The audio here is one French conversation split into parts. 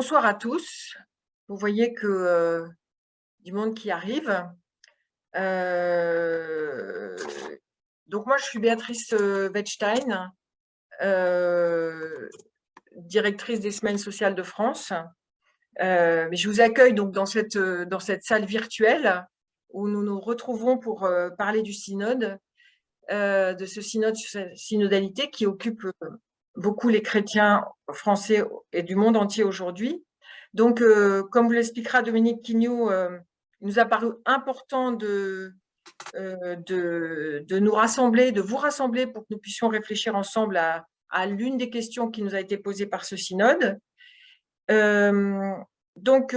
Bonsoir à tous. Vous voyez que du monde qui arrive. Donc moi, je suis Béatrice Wettstein, directrice des Semaines sociales de France. Mais je vous accueille donc dans cette salle virtuelle où nous nous retrouvons pour parler du synode, de ce synode sur cette synodalité qui occupe beaucoup les chrétiens français et du monde entier aujourd'hui. Donc, comme vous l'expliquera Dominique Quignot, il nous a paru important de nous rassembler, de vous rassembler pour que nous puissions réfléchir ensemble à l'une des questions qui nous a été posée par ce synode. Donc,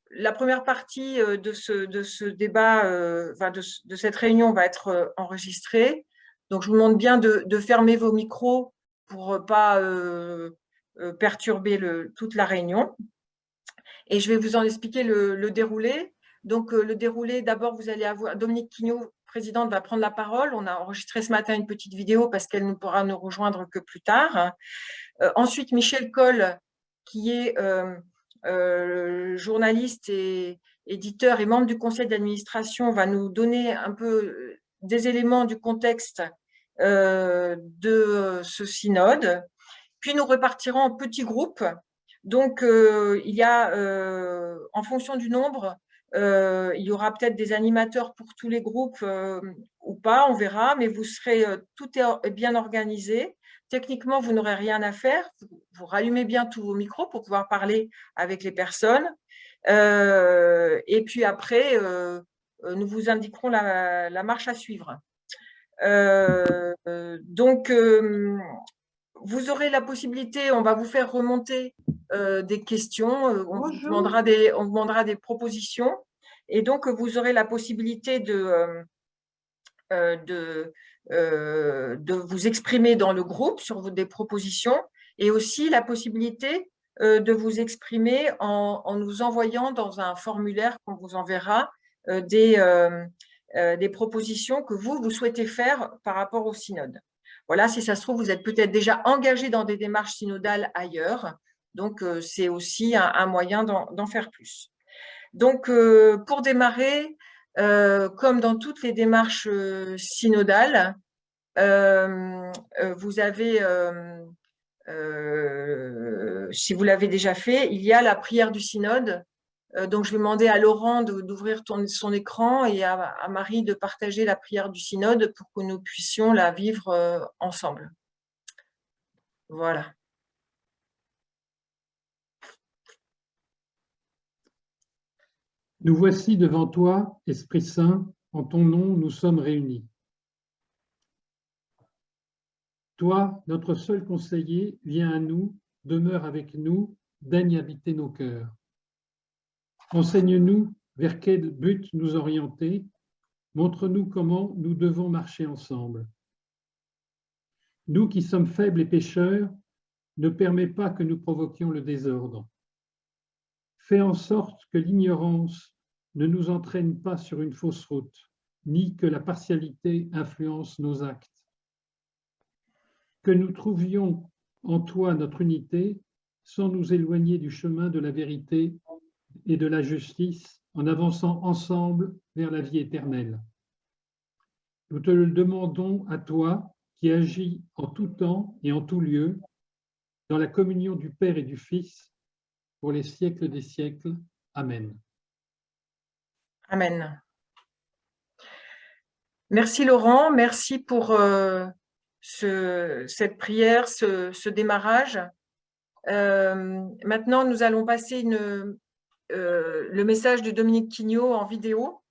la première partie de ce débat, de cette réunion va être enregistrée. Donc, je vous demande bien de fermer vos micros pour ne pas perturber toute la réunion. Et je vais vous en expliquer le déroulé. Donc, le déroulé, d'abord, vous allez avoir Dominique Quignot, présidente, va prendre la parole. On a enregistré ce matin une petite vidéo parce qu'elle ne pourra nous rejoindre que plus tard. Ensuite, Michel Coll, qui est journaliste et éditeur et membre du conseil d'administration, va nous donner un peu des éléments du contexte de ce synode. Puis nous repartirons en petits groupes. Donc, il y a, en fonction du nombre, il y aura peut-être des animateurs pour tous les groupes ou pas, on verra, mais vous serez, tout est bien organisé. Techniquement, vous n'aurez rien à faire. Vous rallumez bien tous vos micros pour pouvoir parler avec les personnes. Et puis après, nous vous indiquerons la marche à suivre. Donc, vous aurez la possibilité, on va vous faire remonter des questions, on vous demandera des propositions, et donc vous aurez la possibilité de vous exprimer dans le groupe sur des propositions, et aussi la possibilité de vous exprimer en nous envoyant dans un formulaire qu'on vous enverra des propositions que vous souhaitez faire par rapport au synode. Voilà, si ça se trouve, vous êtes peut-être déjà engagé dans des démarches synodales ailleurs, donc c'est aussi un moyen d'en faire plus. Donc, pour démarrer, comme dans toutes les démarches synodales, vous avez, si vous l'avez déjà fait, il y a la prière du synode. Donc, je vais demander à Laurent d'ouvrir son écran et à Marie de partager la prière du synode pour que nous puissions la vivre ensemble. Voilà. Nous voici devant toi, Esprit Saint, en ton nom nous sommes réunis. Toi, notre seul conseiller, viens à nous, demeure avec nous, daigne habiter nos cœurs. Enseigne-nous vers quel but nous orienter, montre-nous comment nous devons marcher ensemble. Nous qui sommes faibles et pécheurs, ne permets pas que nous provoquions le désordre. Fais en sorte que l'ignorance ne nous entraîne pas sur une fausse route, ni que la partialité influence nos actes. Que nous trouvions en toi notre unité sans nous éloigner du chemin de la vérité et de la justice en avançant ensemble vers la vie éternelle. Nous te le demandons à toi qui agis en tout temps et en tout lieu dans la communion du Père et du Fils pour les siècles des siècles. Amen. Amen. Merci Laurent, merci pour cette prière, ce démarrage. Maintenant, nous allons passer le message de Dominique Quignot en vidéo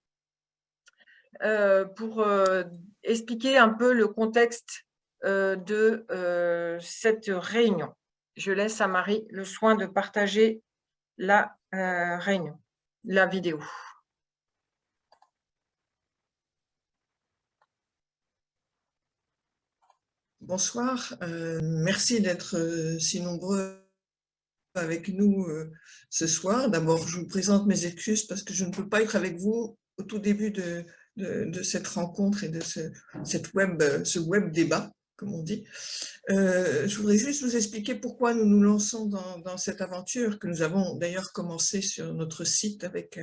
pour expliquer un peu le contexte de cette réunion. Je laisse à Marie le soin de partager la réunion, la vidéo. Bonsoir, merci d'être si nombreux avec nous ce soir. D'abord, je vous présente mes excuses parce que je ne peux pas être avec vous au tout début de cette rencontre et de ce web débat. comme on dit. Je voudrais juste vous expliquer pourquoi nous nous lançons dans cette aventure que nous avons d'ailleurs commencé sur notre site avec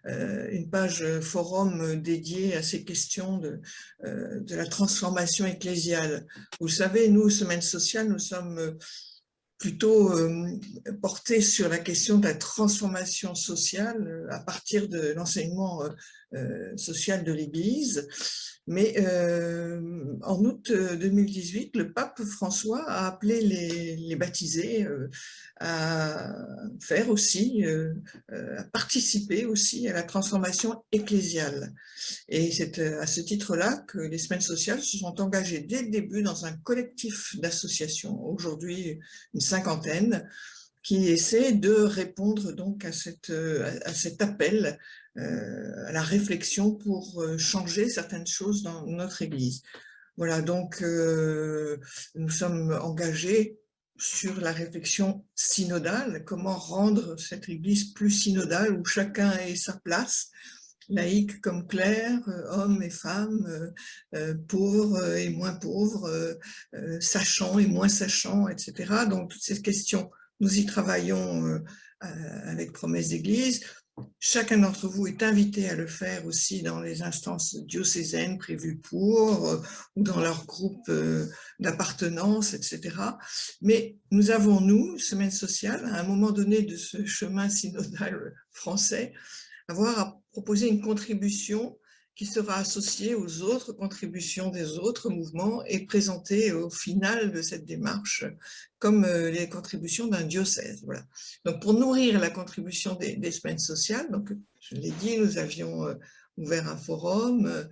une page forum dédiée à ces questions de la transformation ecclésiale. Vous savez, nous, Semaine sociale, nous sommes plutôt portés sur la question de la transformation sociale à partir de l'enseignement social de l'Église. Mais en août 2018, le pape François a appelé les baptisés à faire aussi, à participer aussi à la transformation ecclésiale. Et c'est à ce titre-là que les semaines sociales se sont engagées dès le début dans un collectif d'associations, aujourd'hui une cinquantaine, qui essaie de répondre donc à cet appel à la réflexion pour changer certaines choses dans notre Église. Voilà, donc nous sommes engagés sur la réflexion synodale, comment rendre cette Église plus synodale où chacun ait sa place, laïcs comme clercs, hommes et femmes, pauvres et moins pauvres, sachants et moins sachants, etc. Donc toutes ces questions, nous y travaillons avec Promesse d'Église. Chacun d'entre vous est invité à le faire aussi dans les instances diocésaines prévues pour, ou dans leur groupe d'appartenance, etc. Mais nous avons, nous, Semaine sociale, à un moment donné de ce chemin synodal français, avoir à proposer une contribution qui sera associée aux autres contributions des autres mouvements et présentée au final de cette démarche comme les contributions d'un diocèse. Voilà. Donc pour nourrir la contribution des semaines sociales, donc, je l'ai dit, nous avions ouvert un forum,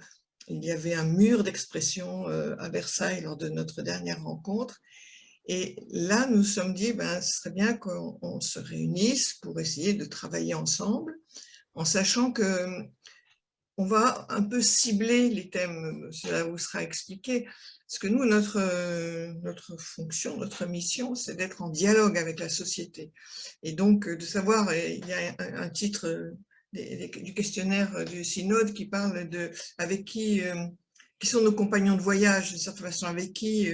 il y avait un mur d'expression à Versailles lors de notre dernière rencontre. Et là, nous nous sommes dit, ben, ce serait bien qu'on se réunisse pour essayer de travailler ensemble, en sachant que on va un peu cibler les thèmes, cela vous sera expliqué, parce que nous, notre fonction, notre mission, c'est d'être en dialogue avec la société. Et donc, de savoir, il y a un titre du questionnaire du synode qui parle de avec qui sont nos compagnons de voyage, d'une certaine façon, avec qui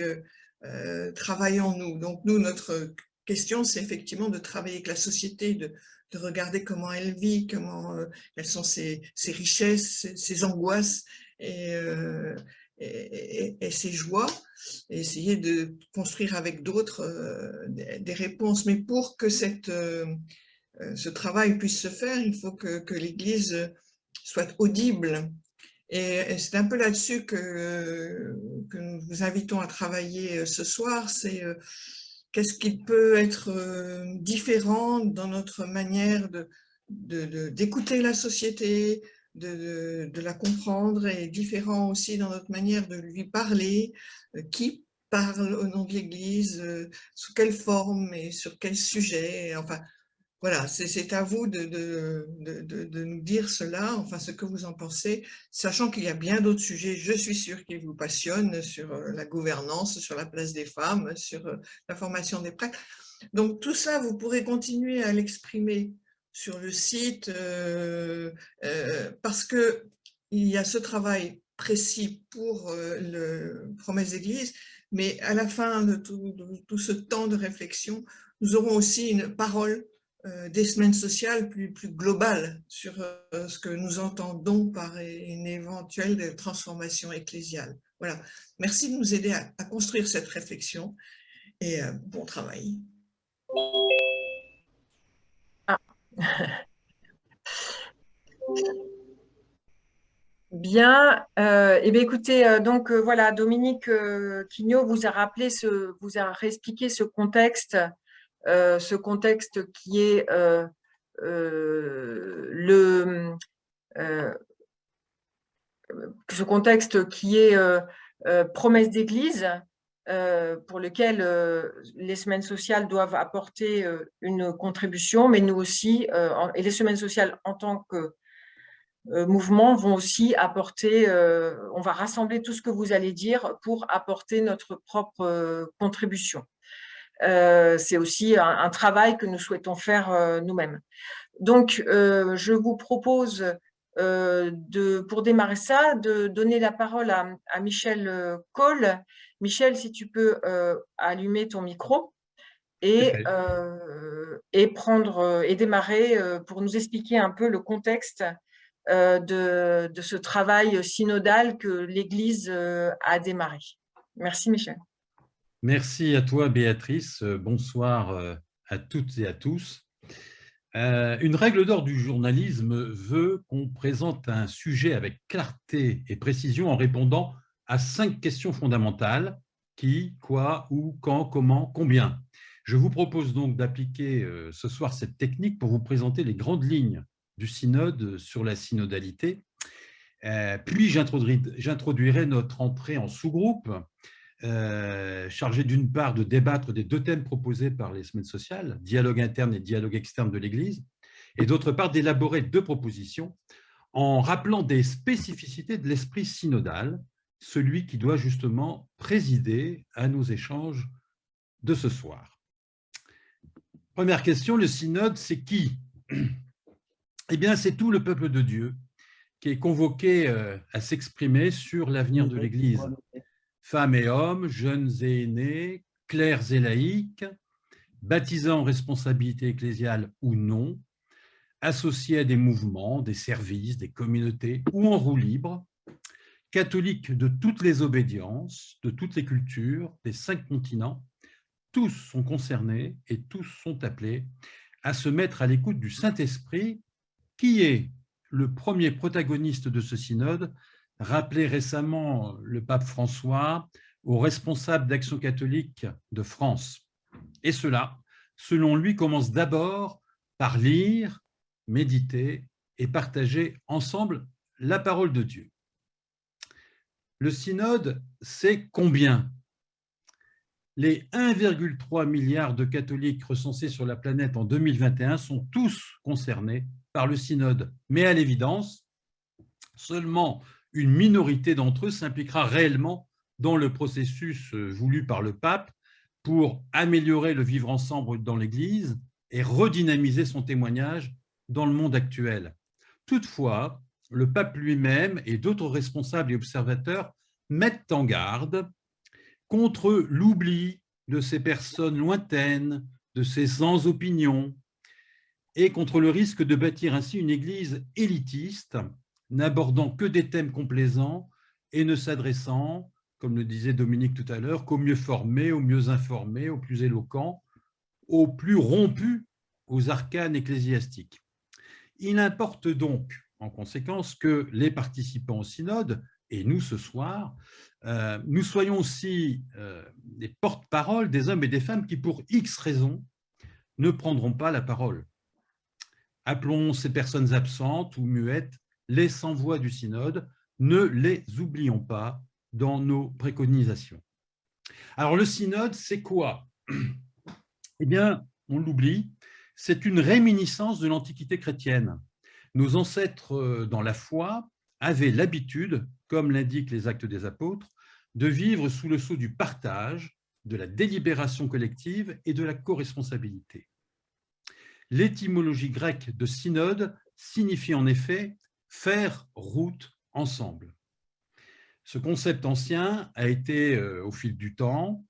travaillons-nous. Donc, nous, notre question, c'est effectivement de travailler avec la société, de regarder comment elle vit, quelles sont ses richesses, ses angoisses et ses joies, et essayer de construire avec d'autres des réponses. Mais pour que ce travail puisse se faire, il faut que l'Église soit audible. Et c'est un peu là-dessus que nous vous invitons à travailler ce soir, c'est qu'est-ce qui peut être différent dans notre manière d'écouter la société, de la comprendre, et différent aussi dans notre manière de lui parler, qui parle au nom de l'Église, sous quelle forme et sur quel sujet, enfin voilà, c'est à vous de nous dire cela, enfin ce que vous en pensez, sachant qu'il y a bien d'autres sujets, je suis sûre qu'ils vous passionnent, sur la gouvernance, sur la place des femmes, sur la formation des prêtres. Donc tout ça, vous pourrez continuer à l'exprimer sur le site, parce qu'il y a ce travail précis pour le Promesse d'Église, mais à la fin de tout ce temps de réflexion, nous aurons aussi une parole des semaines sociales plus globales sur ce que nous entendons par une éventuelle transformation ecclésiale. Voilà. Merci de nous aider à construire cette réflexion et bon travail. Bien, eh bien écoutez, donc voilà, Dominique Quignot vous a rappelé, vous a réexpliqué ce contexte qui est ce contexte qui est promesse d'église, pour lequel les semaines sociales doivent apporter une contribution, mais nous aussi, et les semaines sociales en tant que mouvement vont aussi apporter, on va rassembler tout ce que vous allez dire pour apporter notre propre contribution. C'est aussi un travail que nous souhaitons faire nous-mêmes. Donc, je vous propose pour démarrer ça, de donner la parole à Michel Cole. Michel, si tu peux allumer ton micro et démarrer pour nous expliquer un peu le contexte de ce travail synodal que l'Église a démarré. Merci Michel. Merci à toi Béatrice, bonsoir à toutes et à tous. Une règle d'or du journalisme veut qu'on présente un sujet avec clarté et précision en répondant à 5 questions fondamentales: qui, quoi, où, quand, comment, combien. Je vous propose donc d'appliquer ce soir cette technique pour vous présenter les grandes lignes du synode sur la synodalité. Puis j'introduirai notre entrée en sous-groupe, chargé d'une part de débattre des 2 thèmes proposés par les semaines sociales, dialogue interne et dialogue externe de l'Église, et d'autre part d'élaborer 2 propositions en rappelant des spécificités de l'esprit synodal, celui qui doit justement présider à nos échanges de ce soir. Première question, le synode, c'est qui? Eh bien, c'est tout le peuple de Dieu qui est convoqué à s'exprimer sur l'avenir de l'Église. Femmes et hommes, jeunes et aînés, clercs et laïcs, baptisés en responsabilité ecclésiale ou non, associés à des mouvements, des services, des communautés ou en roue libre, catholiques de toutes les obédiences, de toutes les cultures, des 5 continents, tous sont concernés et tous sont appelés à se mettre à l'écoute du Saint-Esprit, qui est le premier protagoniste de ce synode, rappelé récemment le pape François aux responsables d'Action catholique de France. Et cela, selon lui, commence d'abord par lire, méditer et partager ensemble la parole de Dieu. Le synode, c'est combien? Les 1,3 milliard de catholiques recensés sur la planète en 2021 sont tous concernés par le synode. Mais à l'évidence, seulement une minorité d'entre eux s'impliquera réellement dans le processus voulu par le pape pour améliorer le vivre ensemble dans l'Église et redynamiser son témoignage dans le monde actuel. Toutefois, le pape lui-même et d'autres responsables et observateurs mettent en garde contre l'oubli de ces personnes lointaines, de ces sans-opinion, et contre le risque de bâtir ainsi une Église élitiste, n'abordant que des thèmes complaisants et ne s'adressant, comme le disait Dominique tout à l'heure, qu'aux mieux formés, aux mieux informés, aux plus éloquents, aux plus rompus aux arcanes ecclésiastiques. Il importe donc, en conséquence, que les participants au synode, et nous ce soir, nous soyons aussi des porte-parole des hommes et des femmes qui, pour X raisons, ne prendront pas la parole. Appelons ces personnes absentes ou muettes les sans-voix du synode, ne les oublions pas dans nos préconisations. Alors le synode, c'est quoi? Eh bien, on l'oublie, c'est une réminiscence de l'Antiquité chrétienne. Nos ancêtres dans la foi avaient l'habitude, comme l'indiquent les Actes des Apôtres, de vivre sous le sceau du partage, de la délibération collective et de la coresponsabilité. L'étymologie grecque de synode signifie en effet faire route ensemble. Ce concept ancien a été, au fil du temps,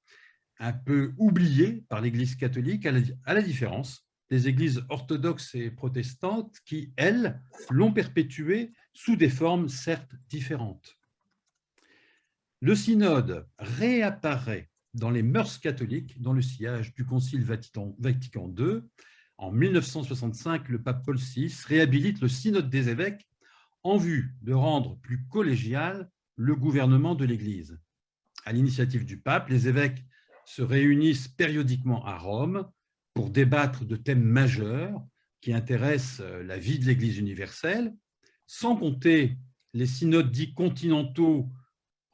un peu oublié par l'Église catholique, à la différence des églises orthodoxes et protestantes qui, elles, l'ont perpétué sous des formes certes différentes. Le synode réapparaît dans les mœurs catholiques dans le sillage du Concile Vatican II. En 1965, le pape Paul VI réhabilite le synode des évêques en vue de rendre plus collégial le gouvernement de l'Église. À l'initiative du pape, les évêques se réunissent périodiquement à Rome pour débattre de thèmes majeurs qui intéressent la vie de l'Église universelle, sans compter les synodes dits continentaux,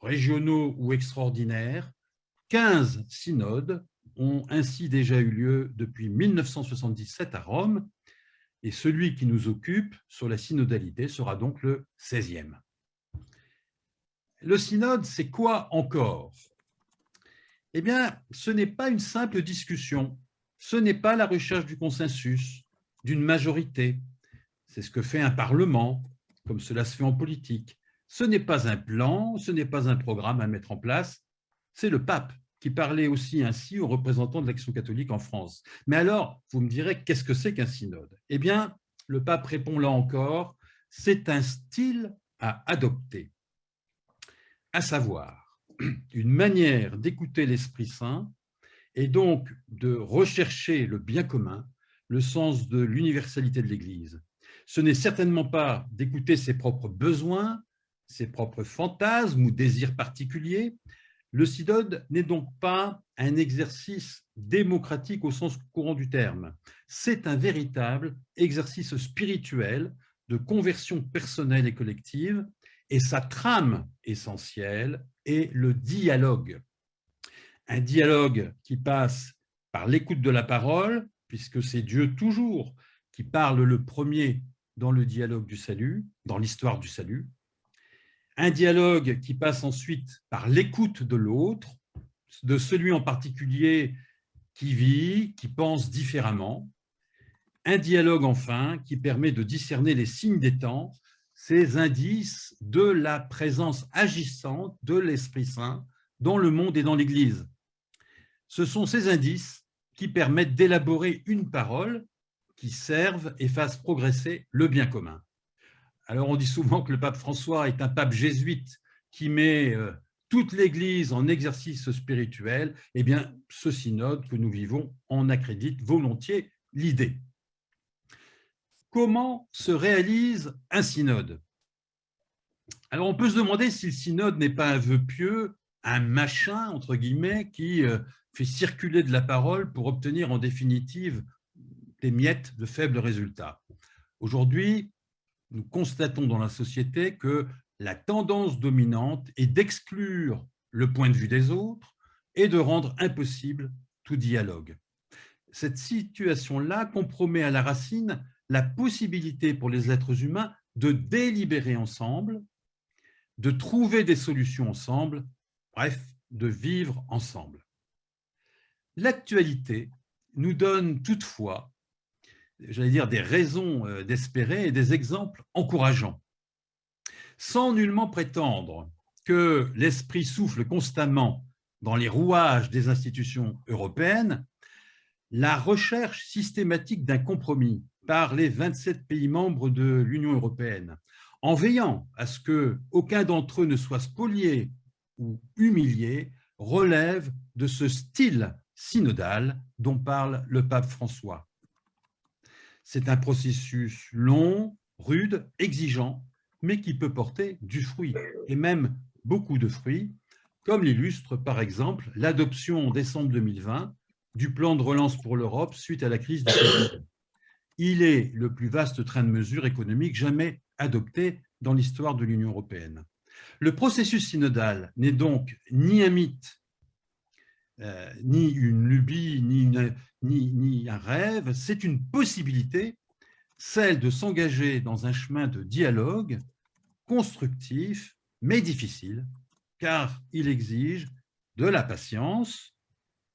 régionaux ou extraordinaires. 15 synodes ont ainsi déjà eu lieu depuis 1977 à Rome, et celui qui nous occupe sur la synodalité sera donc le 16e. Le synode, c'est quoi encore? Eh bien, ce n'est pas une simple discussion, ce n'est pas la recherche du consensus, d'une majorité. C'est ce que fait un parlement, comme cela se fait en politique. Ce n'est pas un plan, ce n'est pas un programme à mettre en place, c'est le pape qui parlait aussi ainsi aux représentants de l'Action catholique en France. Mais alors, vous me direz, qu'est-ce que c'est qu'un synode? Eh bien, le pape répond là encore, c'est un style à adopter, à savoir une manière d'écouter l'Esprit Saint et donc de rechercher le bien commun, le sens de l'universalité de l'Église. Ce n'est certainement pas d'écouter ses propres besoins, ses propres fantasmes ou désirs particuliers. Le synode n'est donc pas un exercice démocratique au sens courant du terme. C'est un véritable exercice spirituel de conversion personnelle et collective, et sa trame essentielle est le dialogue. Un dialogue qui passe par l'écoute de la parole, puisque c'est Dieu toujours qui parle le premier dans le dialogue du salut, dans l'histoire du salut. Un dialogue qui passe ensuite par l'écoute de l'autre, de celui en particulier qui vit, qui pense différemment. Un dialogue enfin qui permet de discerner les signes des temps, ces indices de la présence agissante de l'Esprit Saint dans le monde et dans l'Église. Ce sont ces indices qui permettent d'élaborer une parole qui serve et fasse progresser le bien commun. Alors on dit souvent que le pape François est un pape jésuite qui met toute l'Église en exercice spirituel. Eh bien, ce synode que nous vivons en accrédite volontiers l'idée. Comment se réalise un synode? Alors on peut se demander si le synode n'est pas un vœu pieux, un machin, entre guillemets, qui fait circuler de la parole pour obtenir en définitive des miettes de faibles résultats. Aujourd'hui, nous constatons dans la société que la tendance dominante est d'exclure le point de vue des autres et de rendre impossible tout dialogue. Cette situation-là compromet à la racine la possibilité pour les êtres humains de délibérer ensemble, de trouver des solutions ensemble, bref, de vivre ensemble. L'actualité nous donne toutefois, j'allais dire, des raisons d'espérer et des exemples encourageants. Sans nullement prétendre que l'esprit souffle constamment dans les rouages des institutions européennes, la recherche systématique d'un compromis par les 27 pays membres de l'Union européenne, en veillant à ce qu'aucun d'entre eux ne soit spolié ou humilié, relève de ce style synodal dont parle le pape François. C'est un processus long, rude, exigeant, mais qui peut porter du fruit, et même beaucoup de fruits, comme l'illustre par exemple l'adoption en décembre 2020 du plan de relance pour l'Europe suite à la crise du Covid. Il est le plus vaste train de mesures économiques jamais adopté dans l'histoire de l'Union européenne. Le processus synodal n'est donc ni un mythe, ni une lubie, ni un rêve, c'est une possibilité, celle de s'engager dans un chemin de dialogue constructif, mais difficile, car il exige de la patience,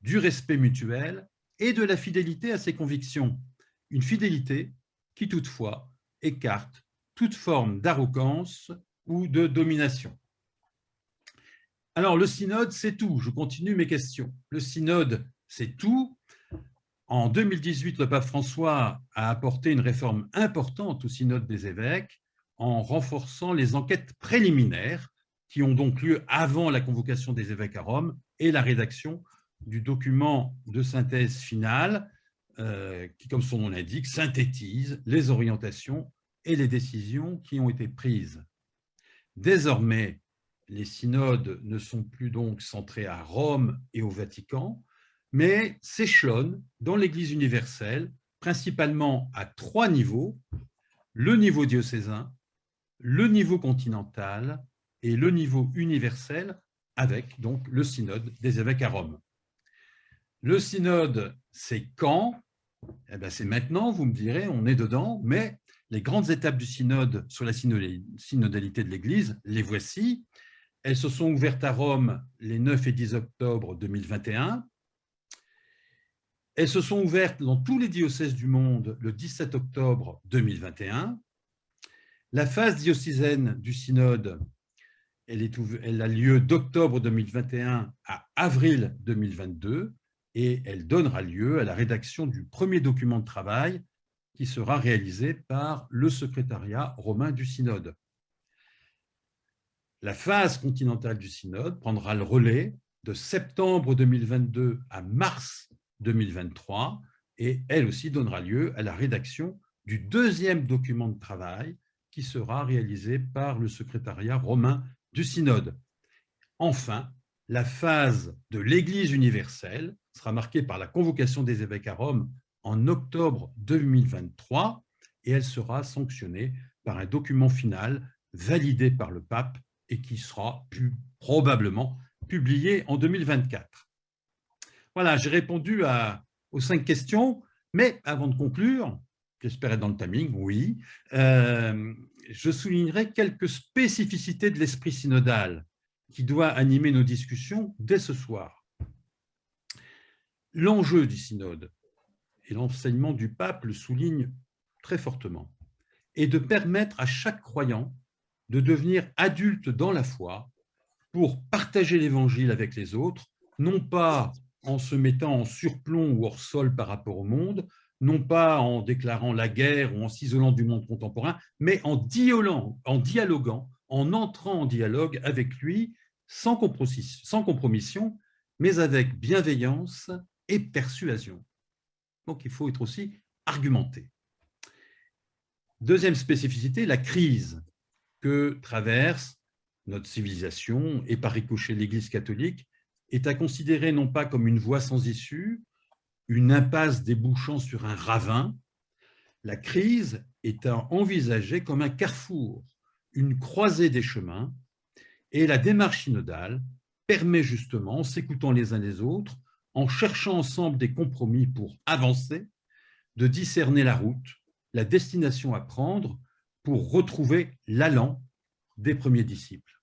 du respect mutuel et de la fidélité à ses convictions. Une fidélité qui, toutefois, écarte toute forme d'arrogance ou de domination. Alors, le synode, c'est tout. Je continue mes questions. Le synode, c'est tout. En 2018, le pape François a apporté une réforme importante au synode des évêques en renforçant les enquêtes préliminaires qui ont donc lieu avant la convocation des évêques à Rome et la rédaction du document de synthèse finale qui, comme son nom l'indique, synthétise les orientations et les décisions qui ont été prises. Désormais, les synodes ne sont plus donc centrés à Rome et au Vatican, mais s'échelonnent dans l'Église universelle, principalement à 3 niveaux, le niveau diocésain, le niveau continental et le niveau universel, avec donc le synode des évêques à Rome. Le synode, c'est quand? Eh bien, c'est maintenant, vous me direz, on est dedans, mais les grandes étapes du synode sur la synodalité de l'Église, les voici. Elles se sont ouvertes à Rome les 9 et 10 octobre 2021. Elles se sont ouvertes dans tous les diocèses du monde le 17 octobre 2021. La phase diocésaine du synode, elle a lieu d'octobre 2021 à avril 2022 et elle donnera lieu à la rédaction du premier document de travail qui sera réalisé par le secrétariat romain du synode. La phase continentale du synode prendra le relais de septembre 2022 à mars 2023 et elle aussi donnera lieu à la rédaction du deuxième document de travail qui sera réalisé par le secrétariat romain du synode. Enfin, la phase de l'Église universelle sera marquée par la convocation des évêques à Rome en octobre 2023 et elle sera sanctionnée par un document final validé par le pape et qui sera probablement publié en 2024. Voilà, j'ai répondu aux 5 questions, mais avant de conclure, j'espère être dans le timing, oui, je soulignerai quelques spécificités de l'esprit synodal qui doit animer nos discussions dès ce soir. L'enjeu du synode, et l'enseignement du pape le souligne très fortement, est de permettre à chaque croyant de devenir adulte dans la foi pour partager l'évangile avec les autres, non pas en se mettant en surplomb ou hors sol par rapport au monde, non pas en déclarant la guerre ou en s'isolant du monde contemporain, mais en dialoguant, en entrant en dialogue avec lui, sans compromission, mais avec bienveillance et persuasion. Donc il faut être aussi argumenté. Deuxième spécificité, la crise que traverse notre civilisation et par ricochet l'Église catholique est à considérer non pas comme une voie sans issue, une impasse débouchant sur un ravin. La crise est à envisager comme un carrefour, une croisée des chemins, et la démarche synodale permet justement, en s'écoutant les uns les autres, en cherchant ensemble des compromis pour avancer, de discerner la route, la destination à prendre pour retrouver l'allant des premiers disciples.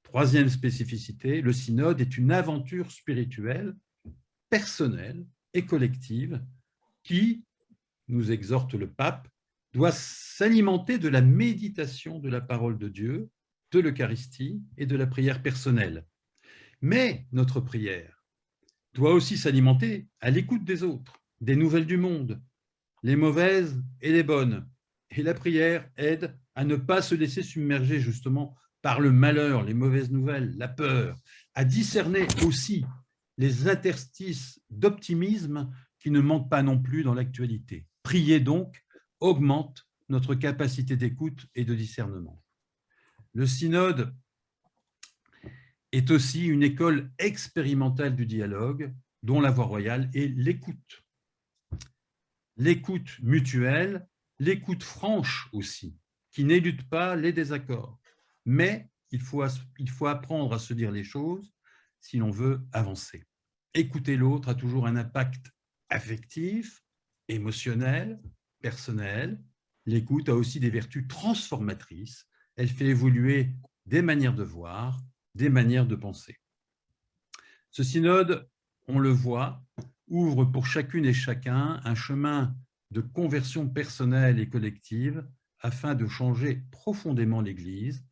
Troisième spécificité, le synode est une aventure spirituelle, personnelle et collective qui, nous exhorte le pape, doit s'alimenter de la méditation de la parole de Dieu, de l'Eucharistie et de la prière personnelle. Mais notre prière doit aussi s'alimenter à l'écoute des autres, des nouvelles du monde, les mauvaises et les bonnes. Et la prière aide à ne pas se laisser submerger justement par le malheur, les mauvaises nouvelles, la peur, à discerner aussi les interstices d'optimisme qui ne manquent pas non plus dans l'actualité. Prier donc augmente notre capacité d'écoute et de discernement. Le synode est aussi une école expérimentale du dialogue dont la voie royale est l'écoute. L'écoute mutuelle, l'écoute franche aussi, qui n'élude pas les désaccords. Mais il faut apprendre à se dire les choses si l'on veut avancer. Écouter l'autre a toujours un impact affectif, émotionnel, personnel. L'écoute a aussi des vertus transformatrices. Elle fait évoluer des manières de voir, des manières de penser. Ce synode, on le voit, ouvre pour chacune et chacun un chemin de conversion personnelle et collective afin de changer profondément l'Église,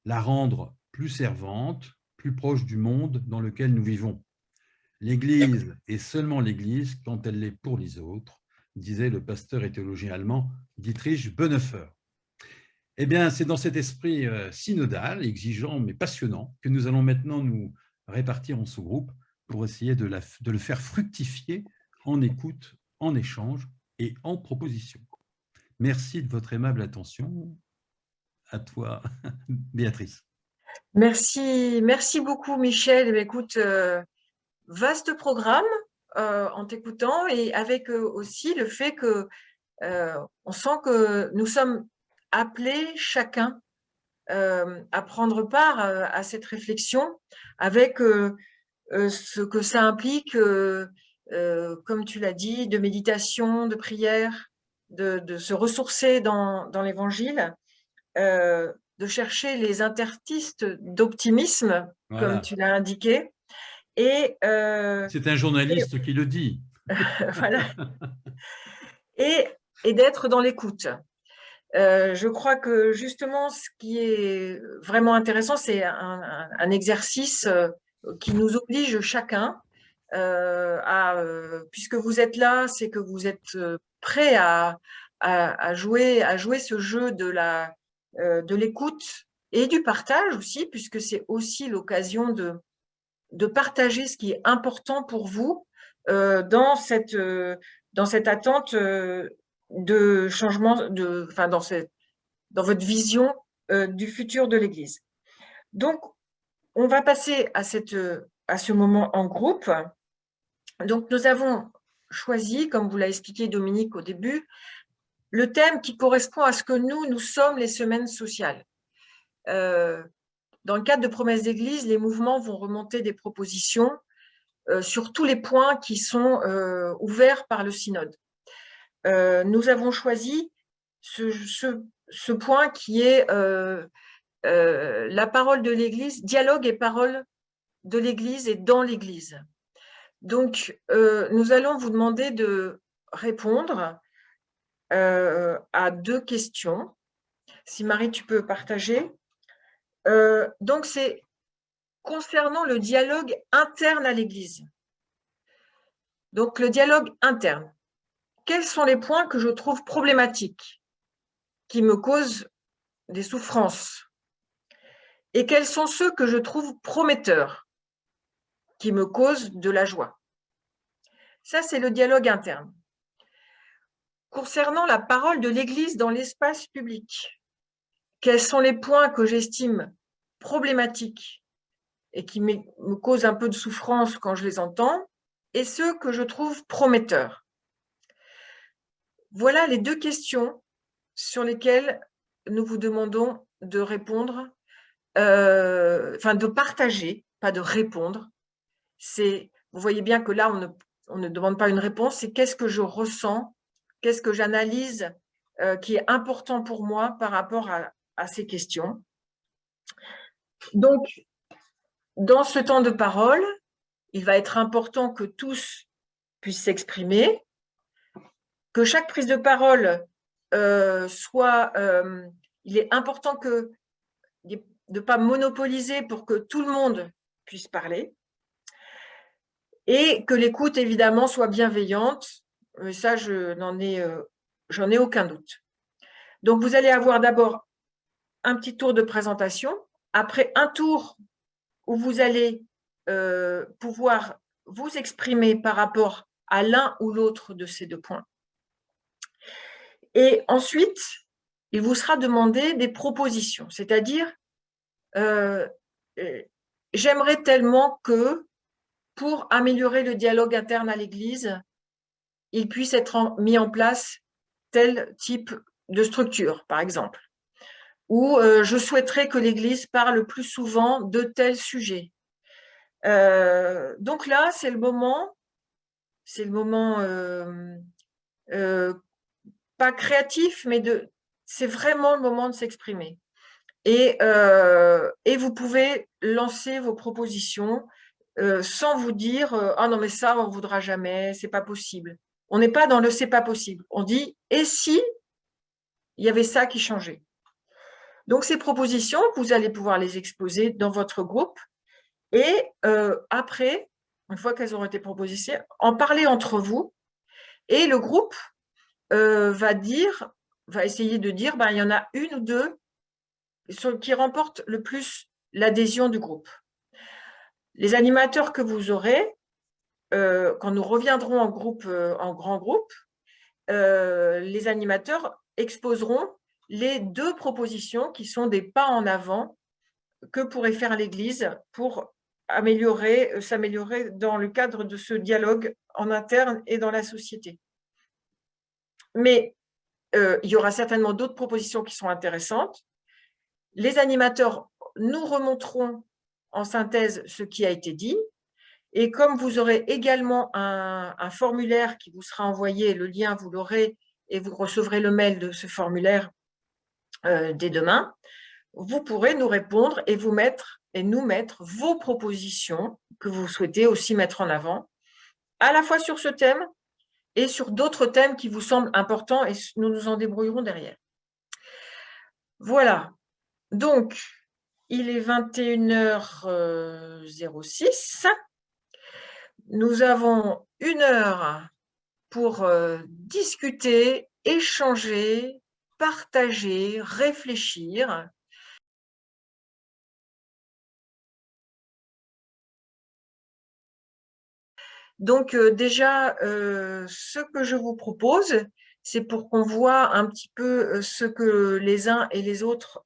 la rendre plus servante, plus proche du monde dans lequel nous vivons. L'Église est seulement l'Église quand elle l'est pour les autres, disait le pasteur et théologien allemand Dietrich Bonhoeffer. Eh bien, c'est dans cet esprit synodal, exigeant mais passionnant, que nous allons maintenant nous répartir en sous-groupes pour essayer de le faire fructifier en écoute, en échange et en proposition. Merci de votre aimable attention. À toi, Béatrice. Merci beaucoup, Michel. Écoute, vaste programme en t'écoutant et avec aussi le fait que on sent que nous sommes appelés chacun à prendre part à cette réflexion avec ce que ça implique, comme tu l'as dit, de méditation, de prière, de se ressourcer dans l'Évangile, de chercher les interstices d'optimisme, voilà, comme tu l'as indiqué. Et c'est un journaliste qui le dit. Voilà. Et d'être dans l'écoute. Je crois que justement, ce qui est vraiment intéressant, c'est un exercice qui nous oblige chacun puisque vous êtes là, c'est que vous êtes prêts à jouer ce jeu de l'écoute et du partage aussi, puisque c'est aussi l'occasion de partager ce qui est important pour vous dans cette attente de changement, enfin dans votre vision du futur de l'Église. Donc, on va passer à ce moment en groupe. Donc, nous avons choisi, comme vous l'a expliqué Dominique au début, le thème qui correspond à ce que nous sommes les semaines sociales. Dans le cadre de Promesses d'Église, les mouvements vont remonter des propositions sur tous les points qui sont ouverts par le synode. Nous avons choisi ce point qui est la parole de l'Église, dialogue et parole de l'Église et dans l'Église. Donc, nous allons vous demander de répondre à 2 questions. Si Marie, tu peux partager. Donc, c'est concernant le dialogue interne à l'Église. Donc, le dialogue interne. Quels sont les points que je trouve problématiques, qui me causent des souffrances? Et quels sont ceux que je trouve prometteurs, qui me causent de la joie? Ça, c'est le dialogue interne. Concernant la parole de l'Église dans l'espace public, quels sont les points que j'estime problématiques et qui me causent un peu de souffrance quand je les entends, et ceux que je trouve prometteurs? Voilà les 2 questions sur lesquelles nous vous demandons de répondre, enfin de partager, pas de répondre. Vous voyez bien que là, on ne demande pas une réponse, c'est qu'est-ce que je ressens, qu'est-ce que j'analyse qui est important pour moi par rapport à ces questions. Donc, dans ce temps de parole, il va être important que tous puissent s'exprimer, que chaque prise de parole il est important de ne pas monopoliser pour que tout le monde puisse parler et que l'écoute, évidemment, soit bienveillante. Ça, j'en ai aucun doute. Donc, vous allez avoir d'abord un petit tour de présentation, après un tour où vous allez pouvoir vous exprimer par rapport à l'un ou l'autre de ces 2 points. Et ensuite, il vous sera demandé des propositions, c'est-à-dire j'aimerais tellement que, pour améliorer le dialogue interne à l'Église, il puisse être mis en place tel type de structure, par exemple. Ou je souhaiterais que l'Église parle plus souvent de tel sujet. Donc là, c'est le moment pas créatif, mais c'est vraiment le moment de s'exprimer. Et vous pouvez lancer vos propositions sans vous dire « Ah non, mais ça, on ne voudra jamais, c'est pas possible ». On n'est pas dans le « c'est pas possible ». On dit « Et si il y avait ça qui changeait ?» Donc, ces propositions, vous allez pouvoir les exposer dans votre groupe et après, une fois qu'elles auront été proposées, en parler entre vous et le groupe va essayer de dire il y en a 1 ou 2 qui remportent le plus l'adhésion du groupe. Les animateurs que vous aurez, quand nous reviendrons en grand groupe, les animateurs exposeront les 2 propositions qui sont des pas en avant que pourrait faire l'Église pour s'améliorer dans le cadre de ce dialogue en interne et dans la société. Mais il y aura certainement d'autres propositions qui sont intéressantes. Les animateurs nous remonteront en synthèse ce qui a été dit. Et comme vous aurez également un formulaire qui vous sera envoyé, le lien, vous l'aurez, et vous recevrez le mail de ce formulaire dès demain, vous pourrez nous répondre et nous mettre vos propositions que vous souhaitez aussi mettre en avant, à la fois sur ce thème et sur d'autres thèmes qui vous semblent importants, et nous nous en débrouillerons derrière. Voilà. Donc, il est 21h06. Nous avons 1 heure pour discuter, échanger, partager, réfléchir. Donc déjà, ce que je vous propose, c'est pour qu'on voit un petit peu ce que les uns et les autres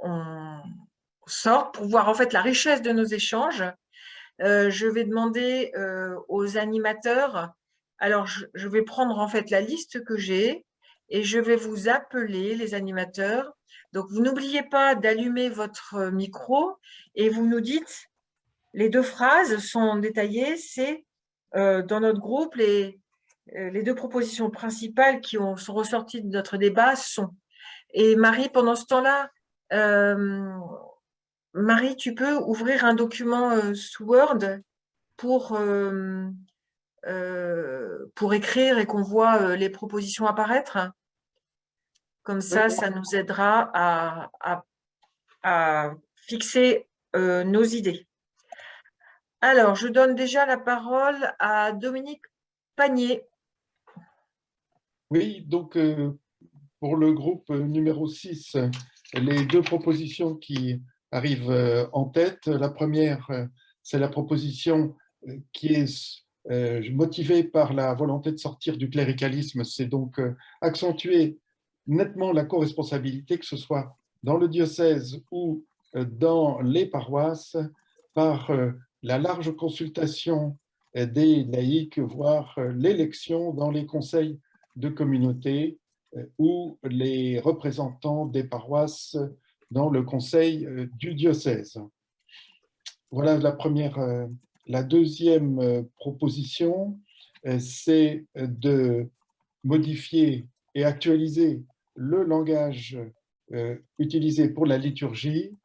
on sort, pour voir en fait la richesse de nos échanges. Je vais demander aux animateurs, alors je vais prendre en fait la liste que j'ai et je vais vous appeler les animateurs. Donc vous n'oubliez pas d'allumer votre micro et vous nous dites, les 2 phrases sont détaillées, c'est dans notre groupe, les 2 propositions principales qui sont ressorties de notre débat sont. Et Marie, pendant ce temps-là, Marie, tu peux ouvrir un document sous Word pour écrire et qu'on voit les propositions apparaître. Comme ça, ça nous aidera à fixer nos idées. Alors, je donne déjà la parole à Dominique Panier. Oui, donc pour le groupe numéro 6, les 2 propositions qui arrivent en tête. La première, c'est la proposition qui est motivée par la volonté de sortir du cléricalisme, c'est donc accentuer nettement la co-responsabilité, que ce soit dans le diocèse ou dans les paroisses, par la large consultation des laïcs, voire l'élection dans les conseils de communauté ou les représentants des paroisses dans le conseil du diocèse. Voilà la première. La deuxième proposition, c'est de modifier et actualiser le langage utilisé pour la liturgie,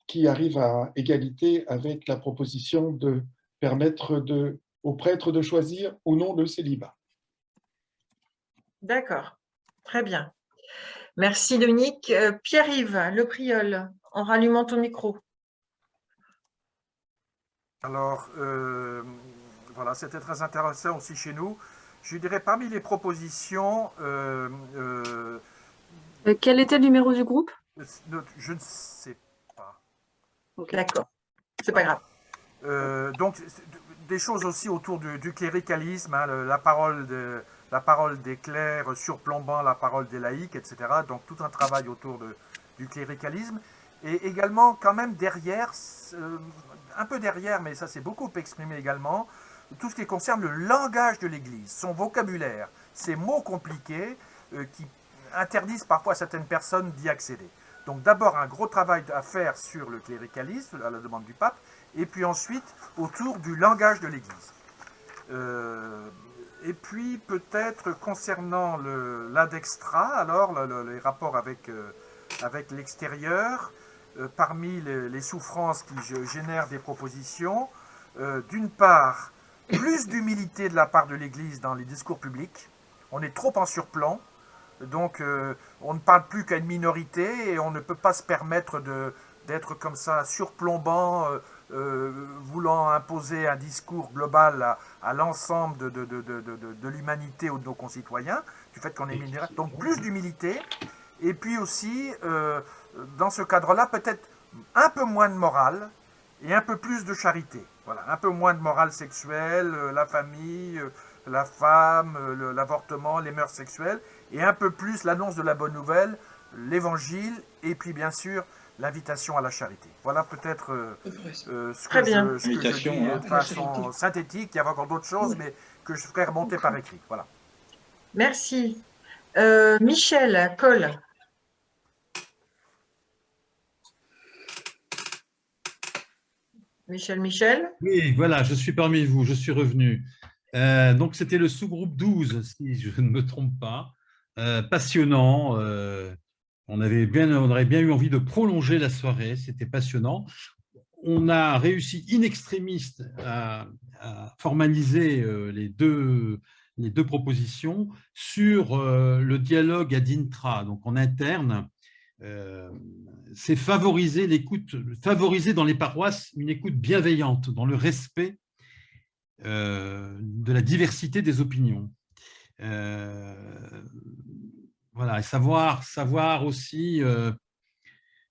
qui arrive à égalité avec la proposition de permettre aux prêtres de choisir ou non le célibat. D'accord, très bien. Merci Dominique. Pierre-Yves Le Priol, en rallumant ton micro. Alors, voilà, c'était très intéressant aussi chez nous. Je dirais parmi les propositions… quel était le numéro du groupe? Je ne sais pas. Okay. D'accord, c'est pas grave. Donc, des choses aussi autour du cléricalisme, hein, la parole des clercs surplombant la parole des laïcs, etc. Donc, tout un travail autour du cléricalisme. Et également, quand même, derrière, un peu derrière, mais ça s'est beaucoup exprimé également, tout ce qui concerne le langage de l'Église, son vocabulaire, ces mots compliqués qui interdisent parfois à certaines personnes d'y accéder. Donc d'abord un gros travail à faire sur le cléricalisme, à la demande du pape, et puis ensuite autour du langage de l'Église. Et puis peut-être concernant l'adextra, alors les rapports avec l'extérieur, parmi les souffrances qui génèrent des propositions, d'une part, plus d'humilité de la part de l'Église dans les discours publics. On est trop en surplomb, donc on ne parle plus qu'à une minorité et on ne peut pas se permettre d'être comme ça surplombant, voulant imposer un discours global à l'ensemble de l'humanité ou de nos concitoyens, du fait qu'on est minoritaire. Donc plus d'humilité, et puis aussi, dans ce cadre-là, peut-être un peu moins de morale et un peu plus de charité. Voilà, un peu moins de morale sexuelle, la famille, la femme, l'avortement, les mœurs sexuelles, et un peu plus l'annonce de la bonne nouvelle, l'évangile, et puis bien sûr l'invitation à la charité. Voilà peut-être ce que je dis de façon synthétique. Il y a encore d'autres choses, mais que je ferai remonter par écrit. Voilà. Merci. Michel Coll. Michel. Oui, voilà, je suis parmi vous, je suis revenu. Donc, c'était le sous-groupe 12, si je ne me trompe pas. Passionnant. On aurait bien eu envie de prolonger la soirée, c'était passionnant. On a réussi in extremis à formaliser les deux les deux propositions sur le dialogue ad intra, donc en interne. C'est favoriser l'écoute, favoriser dans les paroisses une écoute bienveillante, dans le respect de la diversité des opinions. Voilà, et savoir aussi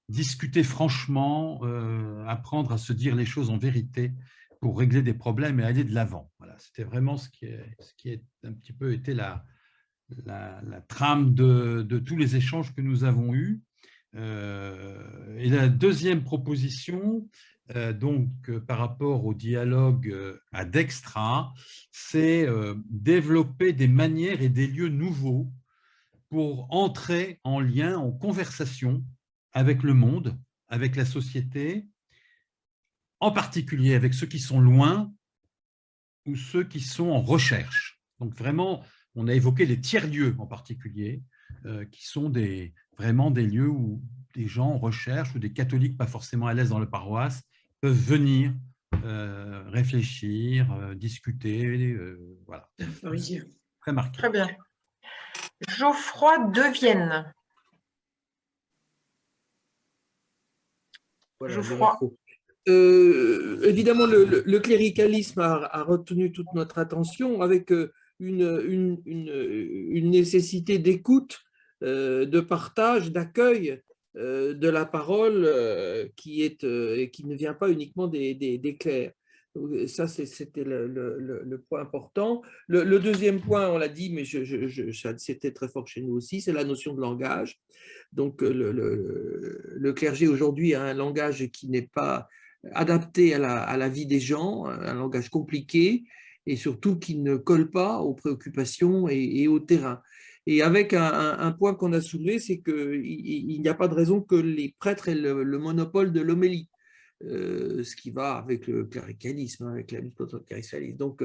discuter franchement, apprendre à se dire les choses en vérité pour régler des problèmes et aller de l'avant. Voilà, c'était vraiment ce qui est un petit peu été la trame de tous les échanges que nous avons eus. Et la deuxième proposition, donc par rapport au dialogue ad extra, c'est développer des manières et des lieux nouveaux pour entrer en lien, en conversation avec le monde, avec la société, en particulier avec ceux qui sont loin ou ceux qui sont en recherche. Donc vraiment, on a évoqué les tiers-lieux en particulier, qui sont vraiment des lieux où des gens en recherche ou des catholiques pas forcément à l'aise dans la paroisse peuvent venir réfléchir, discuter. Voilà. Oui. Très marqué. Très bien. Geoffroy Devienne. Voilà, Geoffroy. évidemment, le cléricalisme a retenu toute notre attention avec une nécessité d'écoute, de partage, d'accueil de la parole qui ne vient pas uniquement des clercs. Ça, c'était le point important. Le deuxième point, on l'a dit, mais c'était très fort chez nous aussi, c'est la notion de langage. Donc, le clergé aujourd'hui a un langage qui n'est pas adapté à la vie des gens, un langage compliqué et surtout qui ne colle pas aux préoccupations et au terrain. Et avec un point qu'on a soulevé, c'est qu'il n'y a pas de raison que les prêtres aient le monopole de l'homélie. Ce qui va avec le cléricalisme, avec la lutte contre le cléricalisme. Donc,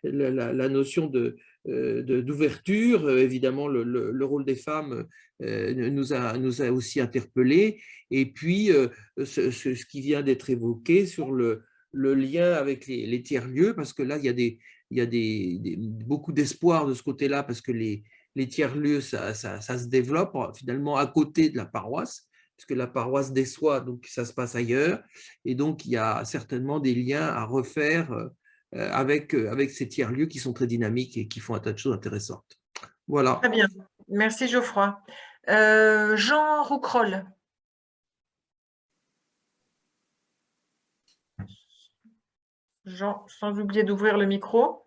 la notion d'ouverture, évidemment, le rôle des femmes nous a aussi interpellés. Et puis, ce qui vient d'être évoqué sur le lien avec les tiers-lieux, parce que là, il y a beaucoup d'espoir de ce côté-là, parce que les tiers-lieux, ça se développe finalement à côté de la paroisse, puisque la paroisse déçoit, donc ça se passe ailleurs. Et donc, il y a certainement des liens à refaire avec ces tiers-lieux qui sont très dynamiques et qui font un tas de choses intéressantes. Voilà. Très bien. Merci, Geoffroy. Jean Rouquerolles. Jean, sans oublier d'ouvrir le micro.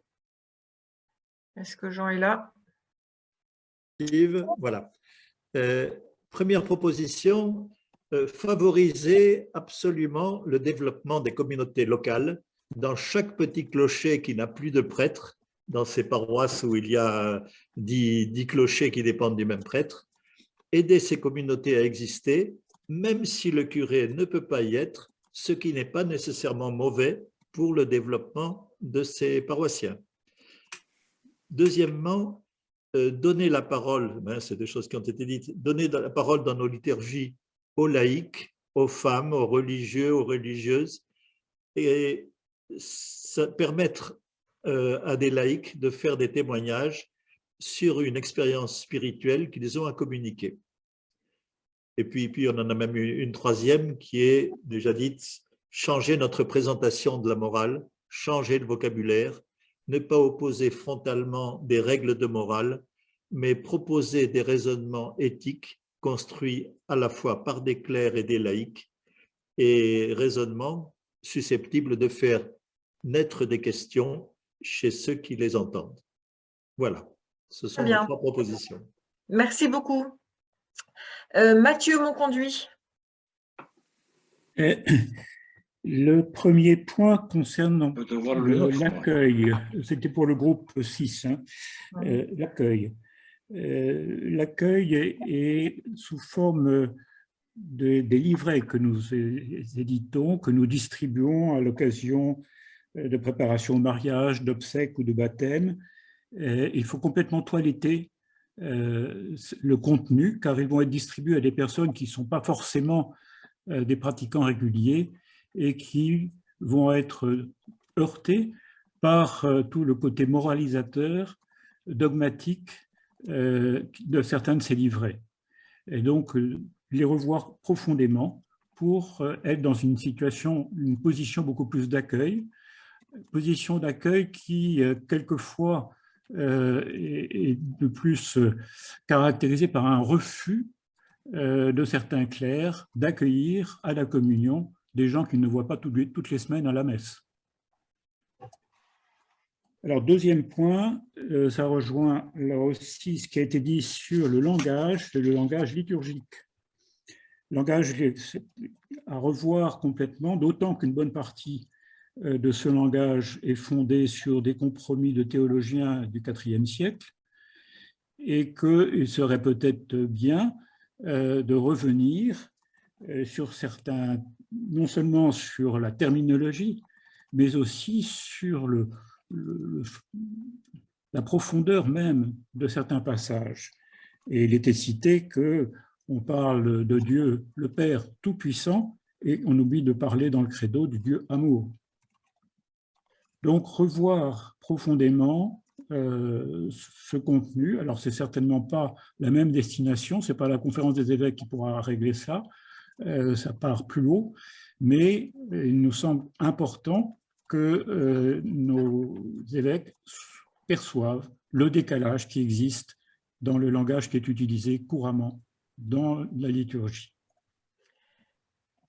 Est-ce que Jean est là? Yves, voilà. Première proposition, favoriser absolument le développement des communautés locales dans chaque petit clocher qui n'a plus de prêtre, dans ces paroisses où il y a 10 clochers qui dépendent du même prêtre, aider ces communautés à exister, même si le curé ne peut pas y être, ce qui n'est pas nécessairement mauvais pour le développement de ces paroissiens. Deuxièmement, donner la parole, c'est des choses qui ont été dites, donner la parole dans nos liturgies aux laïcs, aux femmes, aux religieux, aux religieuses, et permettre à des laïcs de faire des témoignages sur une expérience spirituelle qu'ils ont à communiquer. Et puis on en a même une troisième qui est déjà dite, changer notre présentation de la morale, changer le vocabulaire, ne pas opposer frontalement des règles de morale, mais proposer des raisonnements éthiques construits à la fois par des clercs et des laïcs, et raisonnements susceptibles de faire naître des questions chez ceux qui les entendent. Voilà, ce sont les 3 propositions. Merci beaucoup. Mathieu Monconduit. Le premier point concerne l'accueil. C'était pour le groupe 6, hein, l'accueil. L'accueil est sous forme des livrets que nous éditons, que nous distribuons à l'occasion de préparation au mariage, d'obsèques ou de baptême. Il faut complètement toiletter le contenu, car ils vont être distribués à des personnes qui ne sont pas forcément des pratiquants réguliers et qui vont être heurtés par tout le côté moralisateur dogmatiques de certains de ces livrets. Et donc, les revoir profondément pour être dans une position beaucoup plus d'accueil, position d'accueil qui, quelquefois, est de plus caractérisée par un refus de certains clercs d'accueillir à la communion des gens qu'ils ne voient pas toutes les semaines à la messe. Alors, deuxième point, ça rejoint là aussi ce qui a été dit sur le langage liturgique. Langage à revoir complètement, d'autant qu'une bonne partie de ce langage est fondé sur des compromis de théologiens du IVe siècle, et qu'il serait peut-être bien de revenir sur certains, non seulement sur la terminologie, mais aussi sur la profondeur même de certains passages. Et il était cité qu'on parle de Dieu, le Père Tout-Puissant, et on oublie de parler dans le credo du Dieu amour. Donc, revoir profondément ce contenu. Alors, ce n'est certainement pas la même destination, ce n'est pas la conférence des évêques qui pourra régler ça, ça part plus haut, mais il nous semble important que nos évêques perçoivent le décalage qui existe dans le langage qui est utilisé couramment dans la liturgie.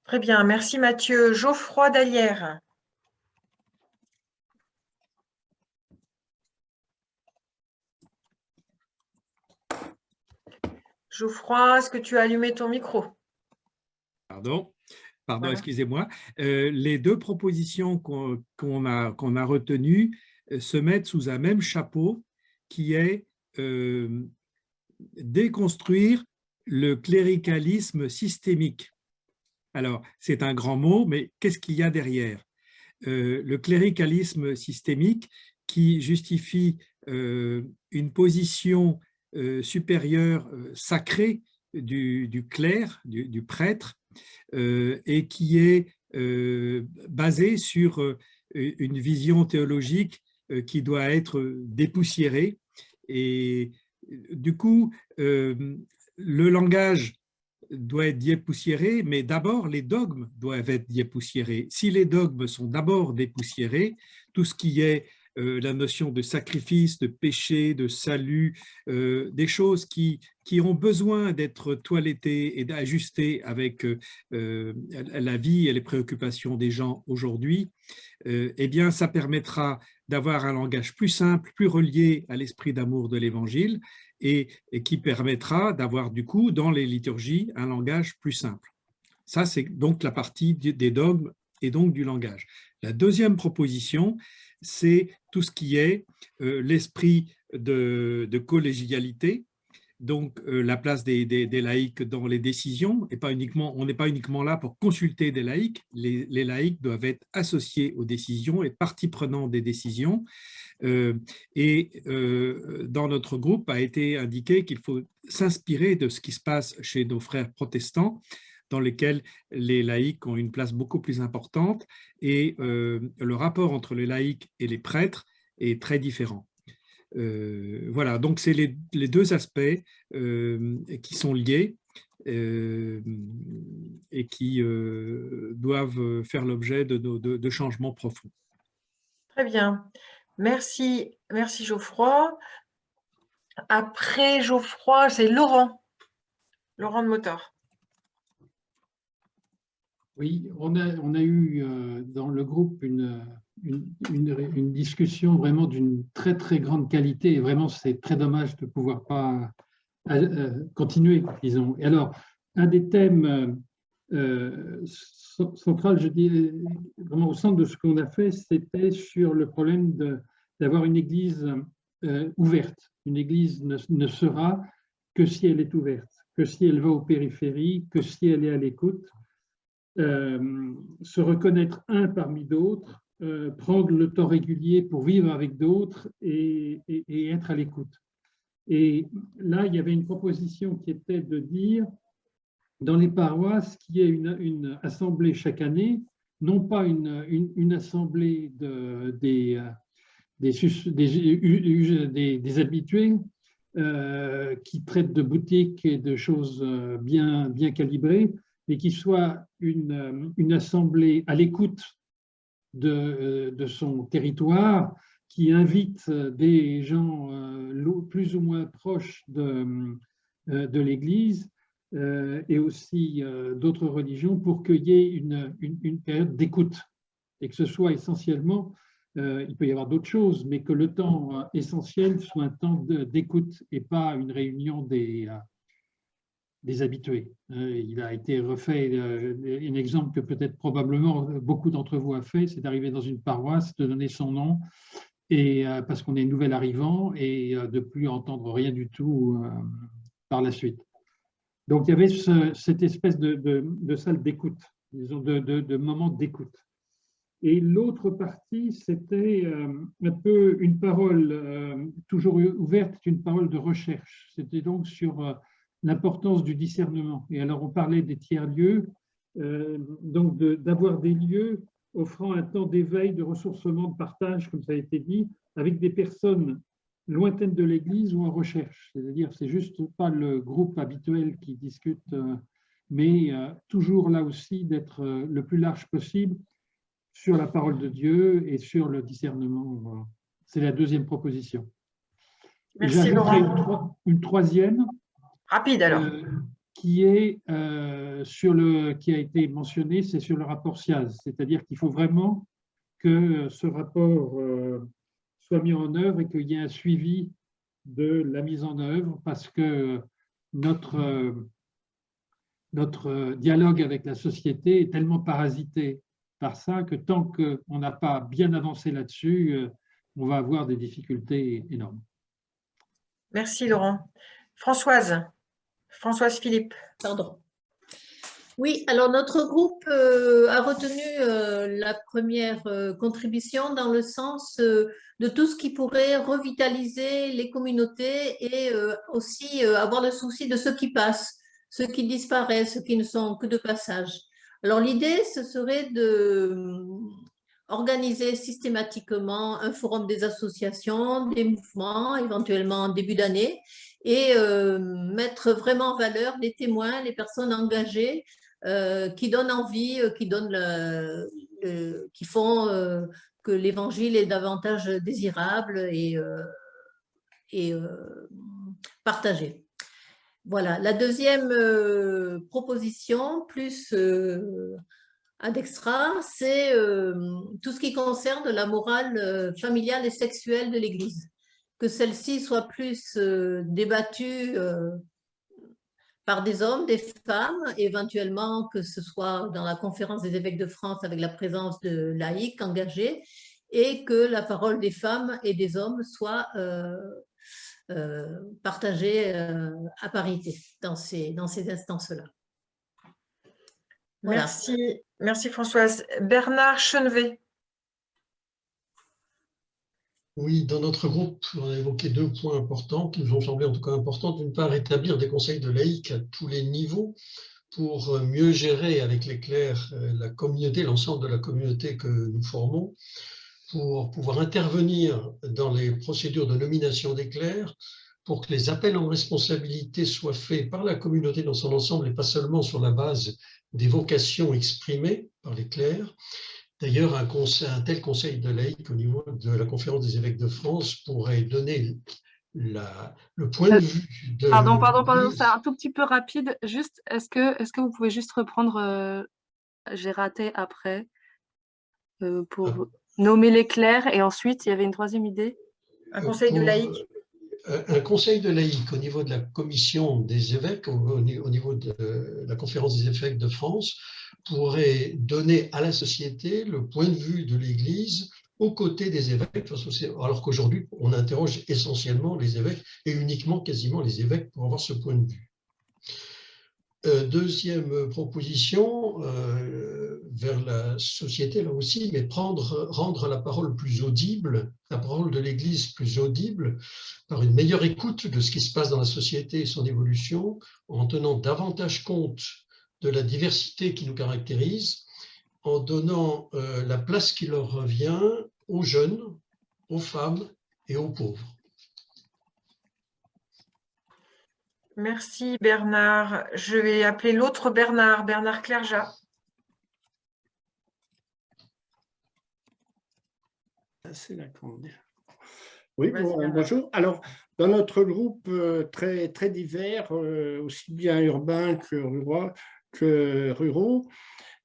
Très bien, merci Mathieu. Geoffroy Dallière. Geoffroy, est-ce que tu as allumé ton micro? Pardon, Voilà. excusez-moi. Les deux propositions qu'on a retenues se mettent sous un même chapeau qui est déconstruire le cléricalisme systémique. Alors, c'est un grand mot, mais qu'est-ce qu'il y a derrière? Le cléricalisme systémique qui justifie une position supérieure sacrée du clerc, du prêtre, et qui est basée sur une vision théologique qui doit être dépoussiérée. Et du coup, le langage doit être dépoussiéré, mais d'abord les dogmes doivent être dépoussiérés. Si les dogmes sont d'abord dépoussiérés, tout ce qui est la notion de sacrifice, de péché, de salut, des choses qui ont besoin d'être toilettées et ajustées avec la vie et les préoccupations des gens aujourd'hui, eh bien, ça permettra d'avoir un langage plus simple, plus relié à l'esprit d'amour de l'Évangile et qui permettra d'avoir du coup dans les liturgies un langage plus simple. Ça, c'est donc la partie des dogmes et donc du langage. La deuxième proposition, c'est tout ce qui est l'esprit de collégialité, donc la place des laïcs dans les décisions, et on n'est pas uniquement là pour consulter des laïcs, les laïcs doivent être associés aux décisions et partie prenante des décisions. Dans notre groupe a été indiqué qu'il faut s'inspirer de ce qui se passe chez nos frères protestants, dans lesquels les laïcs ont une place beaucoup plus importante et le rapport entre les laïcs et les prêtres est très différent. Voilà, donc c'est les deux aspects qui sont liés et qui doivent faire l'objet de changements profonds. Très bien. Merci Geoffroy. Après Geoffroy, c'est Laurent de Motor. Oui, on a eu dans le groupe une discussion vraiment d'une très très grande qualité et vraiment c'est très dommage de ne pouvoir pas continuer, disons. Et alors, un des thèmes central, je dis vraiment au centre de ce qu'on a fait, c'était sur le problème d'avoir une église ouverte. Une église ne sera que si elle est ouverte, que si elle va aux périphéries, que si elle est à l'écoute. Se reconnaître un parmi d'autres, prendre le temps régulier pour vivre avec d'autres et être à l'écoute. Et là, il y avait une proposition qui était de dire, dans les paroisses, qu'il y ait une assemblée chaque année, non pas une assemblée des habitués qui traitent de boutiques et de choses bien calibrées, mais qui soit une assemblée à l'écoute de son territoire, qui invite des gens plus ou moins proches de l'Église et aussi d'autres religions pour qu'il y ait une période d'écoute et que ce soit essentiellement, il peut y avoir d'autres choses, mais que le temps essentiel soit un temps d'écoute et pas une réunion des habitués. Il a été refait, un exemple que peut-être probablement beaucoup d'entre vous a fait, c'est d'arriver dans une paroisse, de donner son nom, et, parce qu'on est nouvel arrivant, et de ne plus entendre rien du tout par la suite. Donc il y avait cette espèce de salle d'écoute, disons, de moment d'écoute. Et l'autre partie, c'était un peu une parole toujours ouverte, une parole de recherche. C'était donc sur l'importance du discernement. Et alors, on parlait des tiers-lieux, donc d'avoir des lieux offrant un temps d'éveil, de ressourcement, de partage, comme ça a été dit, avec des personnes lointaines de l'Église ou en recherche. C'est-à-dire, c'est juste pas le groupe habituel qui discute, mais toujours là aussi d'être le plus large possible sur la parole de Dieu et sur le discernement. Voilà. C'est la deuxième proposition. Merci Laurent. Une troisième. Rapide alors. Qui a été mentionné, c'est sur le rapport SIAZ. C'est-à-dire qu'il faut vraiment que ce rapport soit mis en œuvre et qu'il y ait un suivi de la mise en œuvre parce que notre dialogue avec la société est tellement parasité par ça que tant qu'on n'a pas bien avancé là-dessus, on va avoir des difficultés énormes. Merci Laurent. Françoise Philippe. Pardon. Oui, alors notre groupe a retenu la première contribution dans le sens de tout ce qui pourrait revitaliser les communautés et aussi avoir le souci de ceux qui passent, ceux qui disparaissent, ceux qui ne sont que de passage. Alors l'idée, ce serait d'organiser systématiquement un forum des associations, des mouvements, éventuellement en début d'année, et mettre vraiment en valeur les témoins, les personnes engagées qui donnent envie, qui font que l'évangile est davantage désirable et partagé. Voilà, la deuxième proposition, plus ad extra, c'est tout ce qui concerne la morale familiale et sexuelle de l'Église. Que celle-ci soit plus débattue par des hommes, des femmes, éventuellement que ce soit dans la conférence des évêques de France avec la présence de laïcs engagés, et que la parole des femmes et des hommes soit partagée à parité dans ces instances-là. Voilà. Merci Françoise. Bernard Chenevet. Oui, dans notre groupe, on a évoqué deux points importants qui nous ont semblé en tout cas importants. D'une part, établir des conseils de laïcs à tous les niveaux pour mieux gérer avec les clercs la communauté, l'ensemble de la communauté que nous formons, pour pouvoir intervenir dans les procédures de nomination des clercs, pour que les appels en responsabilité soient faits par la communauté dans son ensemble et pas seulement sur la base des vocations exprimées par les clercs. D'ailleurs, un tel conseil de laïcs au niveau de la conférence des évêques de France pourrait donner le point de vue de… Pardon, c'est un tout petit peu rapide. Juste, est-ce que vous pouvez juste reprendre, j'ai raté après, pour nommer les clercs, et ensuite, il y avait une troisième idée. Un conseil de laïcs. Un conseil de laïcs au niveau de la commission des évêques, au niveau de la conférence des évêques de France, pourrait donner à la société le point de vue de l'Église aux côtés des évêques, alors qu'aujourd'hui, on interroge essentiellement les évêques et uniquement quasiment les évêques pour avoir ce point de vue. Deuxième proposition, vers la société là aussi, mais rendre la parole plus audible, la parole de l'Église plus audible, par une meilleure écoute de ce qui se passe dans la société et son évolution, en tenant davantage compte de la diversité qui nous caractérise, en donnant la place qui leur revient aux jeunes, aux femmes et aux pauvres. Merci Bernard. Je vais appeler l'autre Bernard, Bernard Clergeat. C'est la Oui, bonjour. Alors, dans notre groupe très, très divers, aussi bien urbains que ruraux,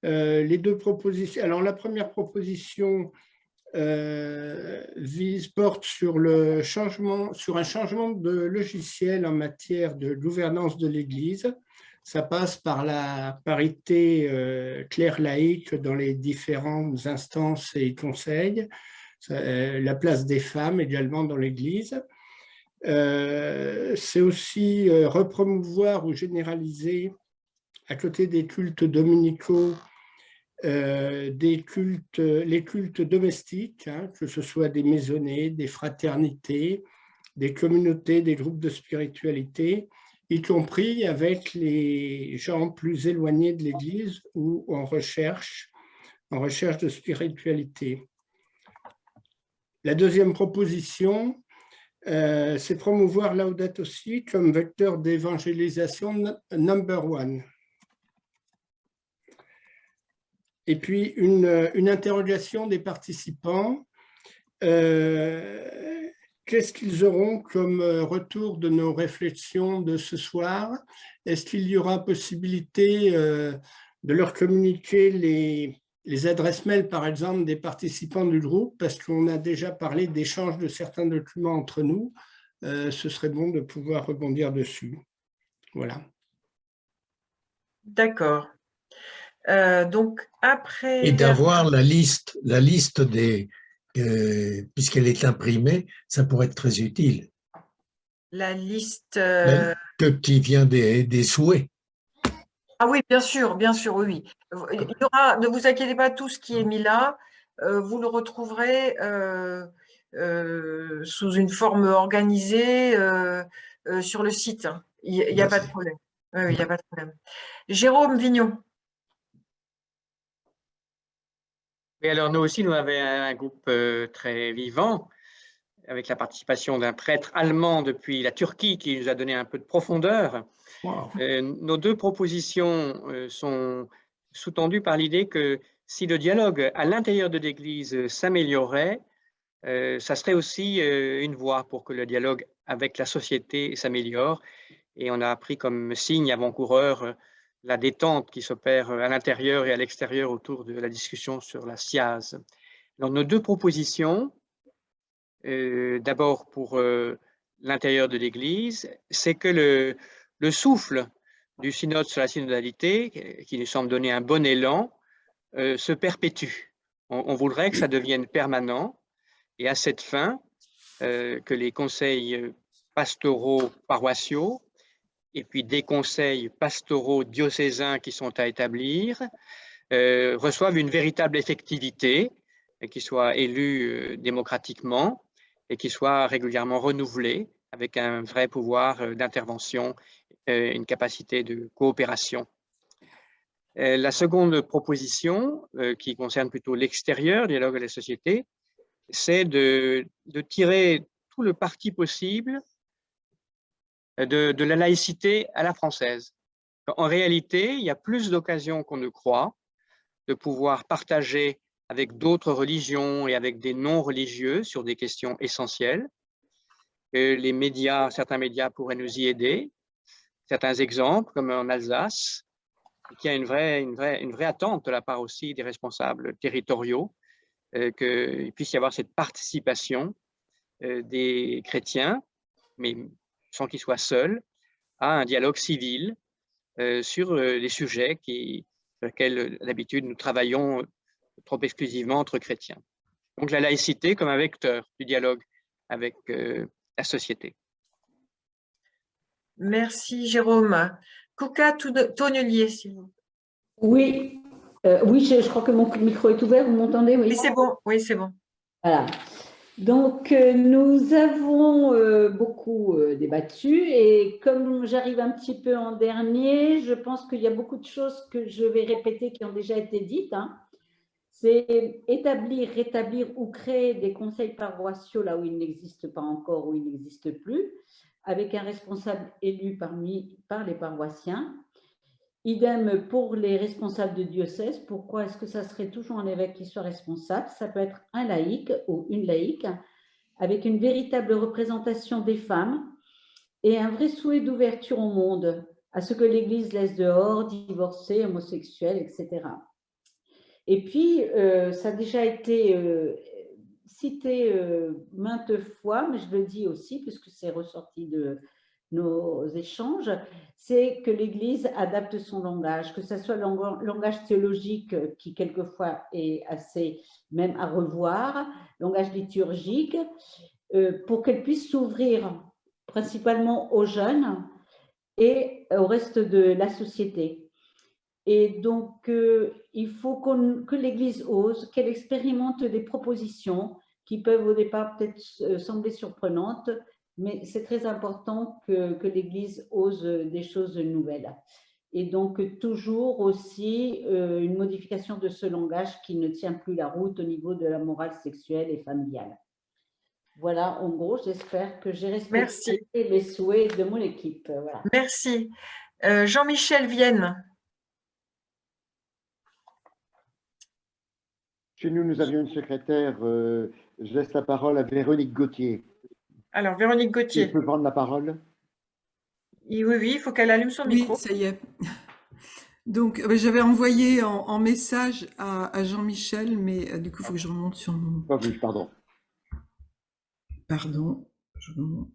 les deux propositions. Alors, la première proposition porte sur un changement de logiciel en matière de gouvernance de l'Église. Ça passe par la parité claire laïque dans les différentes instances et conseils, la place des femmes également dans l'Église. C'est aussi repromouvoir ou généraliser, à côté des cultes dominicaux, les cultes domestiques, hein, que ce soit des maisonnées, des fraternités, des communautés, des groupes de spiritualité, y compris avec les gens plus éloignés de l'Église ou en recherche de spiritualité. La deuxième proposition, c'est promouvoir Laudato Si comme vecteur d'évangélisation number one. Et puis, une interrogation des participants. Qu'est-ce qu'ils auront comme retour de nos réflexions de ce soir? Est-ce qu'il y aura possibilité de leur communiquer les adresses mail, par exemple, des participants du groupe? Parce qu'on a déjà parlé d'échange de certains documents entre nous. Ce serait bon de pouvoir rebondir dessus. Voilà. D'accord. Donc, après… Et d'avoir la liste des… puisqu'elle est imprimée, ça pourrait être très utile. La liste… qui vient des souhaits. Ah oui, bien sûr, oui. Il y aura, ne vous inquiétez pas, tout ce qui est mis là, vous le retrouverez sous une forme organisée sur le site. Il n'y a pas de problème. Oui, il n'y a pas de problème. Jérôme Vignon. Et alors, nous aussi, nous avons un groupe très vivant, avec la participation d'un prêtre allemand depuis la Turquie qui nous a donné un peu de profondeur. Wow. Nos deux propositions sont sous-tendues par l'idée que si le dialogue à l'intérieur de l'Église s'améliorait, ça serait aussi une voie pour que le dialogue avec la société s'améliore. Et on a pris comme signe avant-coureur la détente qui s'opère à l'intérieur et à l'extérieur autour de la discussion sur la SIAZ. Donc, nos deux propositions, d'abord pour l'intérieur de l'Église, c'est que le souffle du synode sur la synodalité, qui nous semble donner un bon élan, se perpétue. On voudrait que ça devienne permanent et à cette fin, que les conseils pastoraux paroissiaux et puis des conseils pastoraux diocésains qui sont à établir, reçoivent une véritable effectivité, et qui soient élus démocratiquement et qui soient régulièrement renouvelés avec un vrai pouvoir d'intervention, une capacité de coopération. La seconde proposition, qui concerne plutôt l'extérieur, le dialogue à la société, c'est de tirer tout le parti possible de la laïcité à la française. En réalité, il y a plus d'occasions qu'on ne croit de pouvoir partager avec d'autres religions et avec des non-religieux sur des questions essentielles. Les médias, certains médias pourraient nous y aider. Certains exemples, comme en Alsace, qui a une vraie attente de la part aussi des responsables territoriaux, qu'il puisse y avoir cette participation des chrétiens, mais sans qu'ils soient seuls, à un dialogue civil sur les sujets sur lesquels d'habitude nous travaillons trop exclusivement entre chrétiens. Donc la laïcité comme un vecteur du dialogue avec la société. Merci Jérôme. Kouka Tonnelier, s'il vous plaît. Oui, oui, je crois que mon micro est ouvert, vous m'entendez? Oui, c'est bon, oui, c'est bon. Voilà. Donc, nous avons beaucoup débattu et comme j'arrive un petit peu en dernier, je pense qu'il y a beaucoup de choses que je vais répéter qui ont déjà été dites. Hein. c'est établir, rétablir ou créer des conseils paroissiaux là où ils n'existent pas encore, où ils n'existent plus, avec un responsable élu par les paroissiens. Idem pour les responsables de diocèse. Pourquoi est-ce que ça serait toujours un évêque qui soit responsable? Ça peut être un laïc ou une laïque, avec une véritable représentation des femmes et un vrai souhait d'ouverture au monde, à ce que l'Église laisse dehors, divorcés, homosexuels, etc. Et puis, ça a déjà été cité maintes fois, mais je le dis aussi, puisque c'est ressorti de nos échanges, c'est que l'Église adapte son langage, que ce soit le langage théologique qui quelquefois est assez même à revoir, langage liturgique, pour qu'elle puisse s'ouvrir principalement aux jeunes et au reste de la société. Et donc, il faut que l'Église ose, qu'elle expérimente des propositions qui peuvent au départ peut-être sembler surprenantes, mais c'est très important que l'Église ose des choses nouvelles. Et donc, toujours aussi une modification de ce langage qui ne tient plus la route au niveau de la morale sexuelle et familiale. Voilà, en gros, j'espère que j'ai respecté les souhaits de mon équipe. Voilà. Merci. Jean-Michel Vienne. Chez nous, nous avions une secrétaire. Je laisse la parole à Véronique Gauthier. Alors, Véronique Gauthier. Qui peut prendre la parole? Oui, il faut qu'elle allume son micro. Oui, ça y est. Donc, j'avais envoyé en message à Jean-Michel, mais du coup, il faut que je remonte sur mon… Pardon. Pardon, je remonte.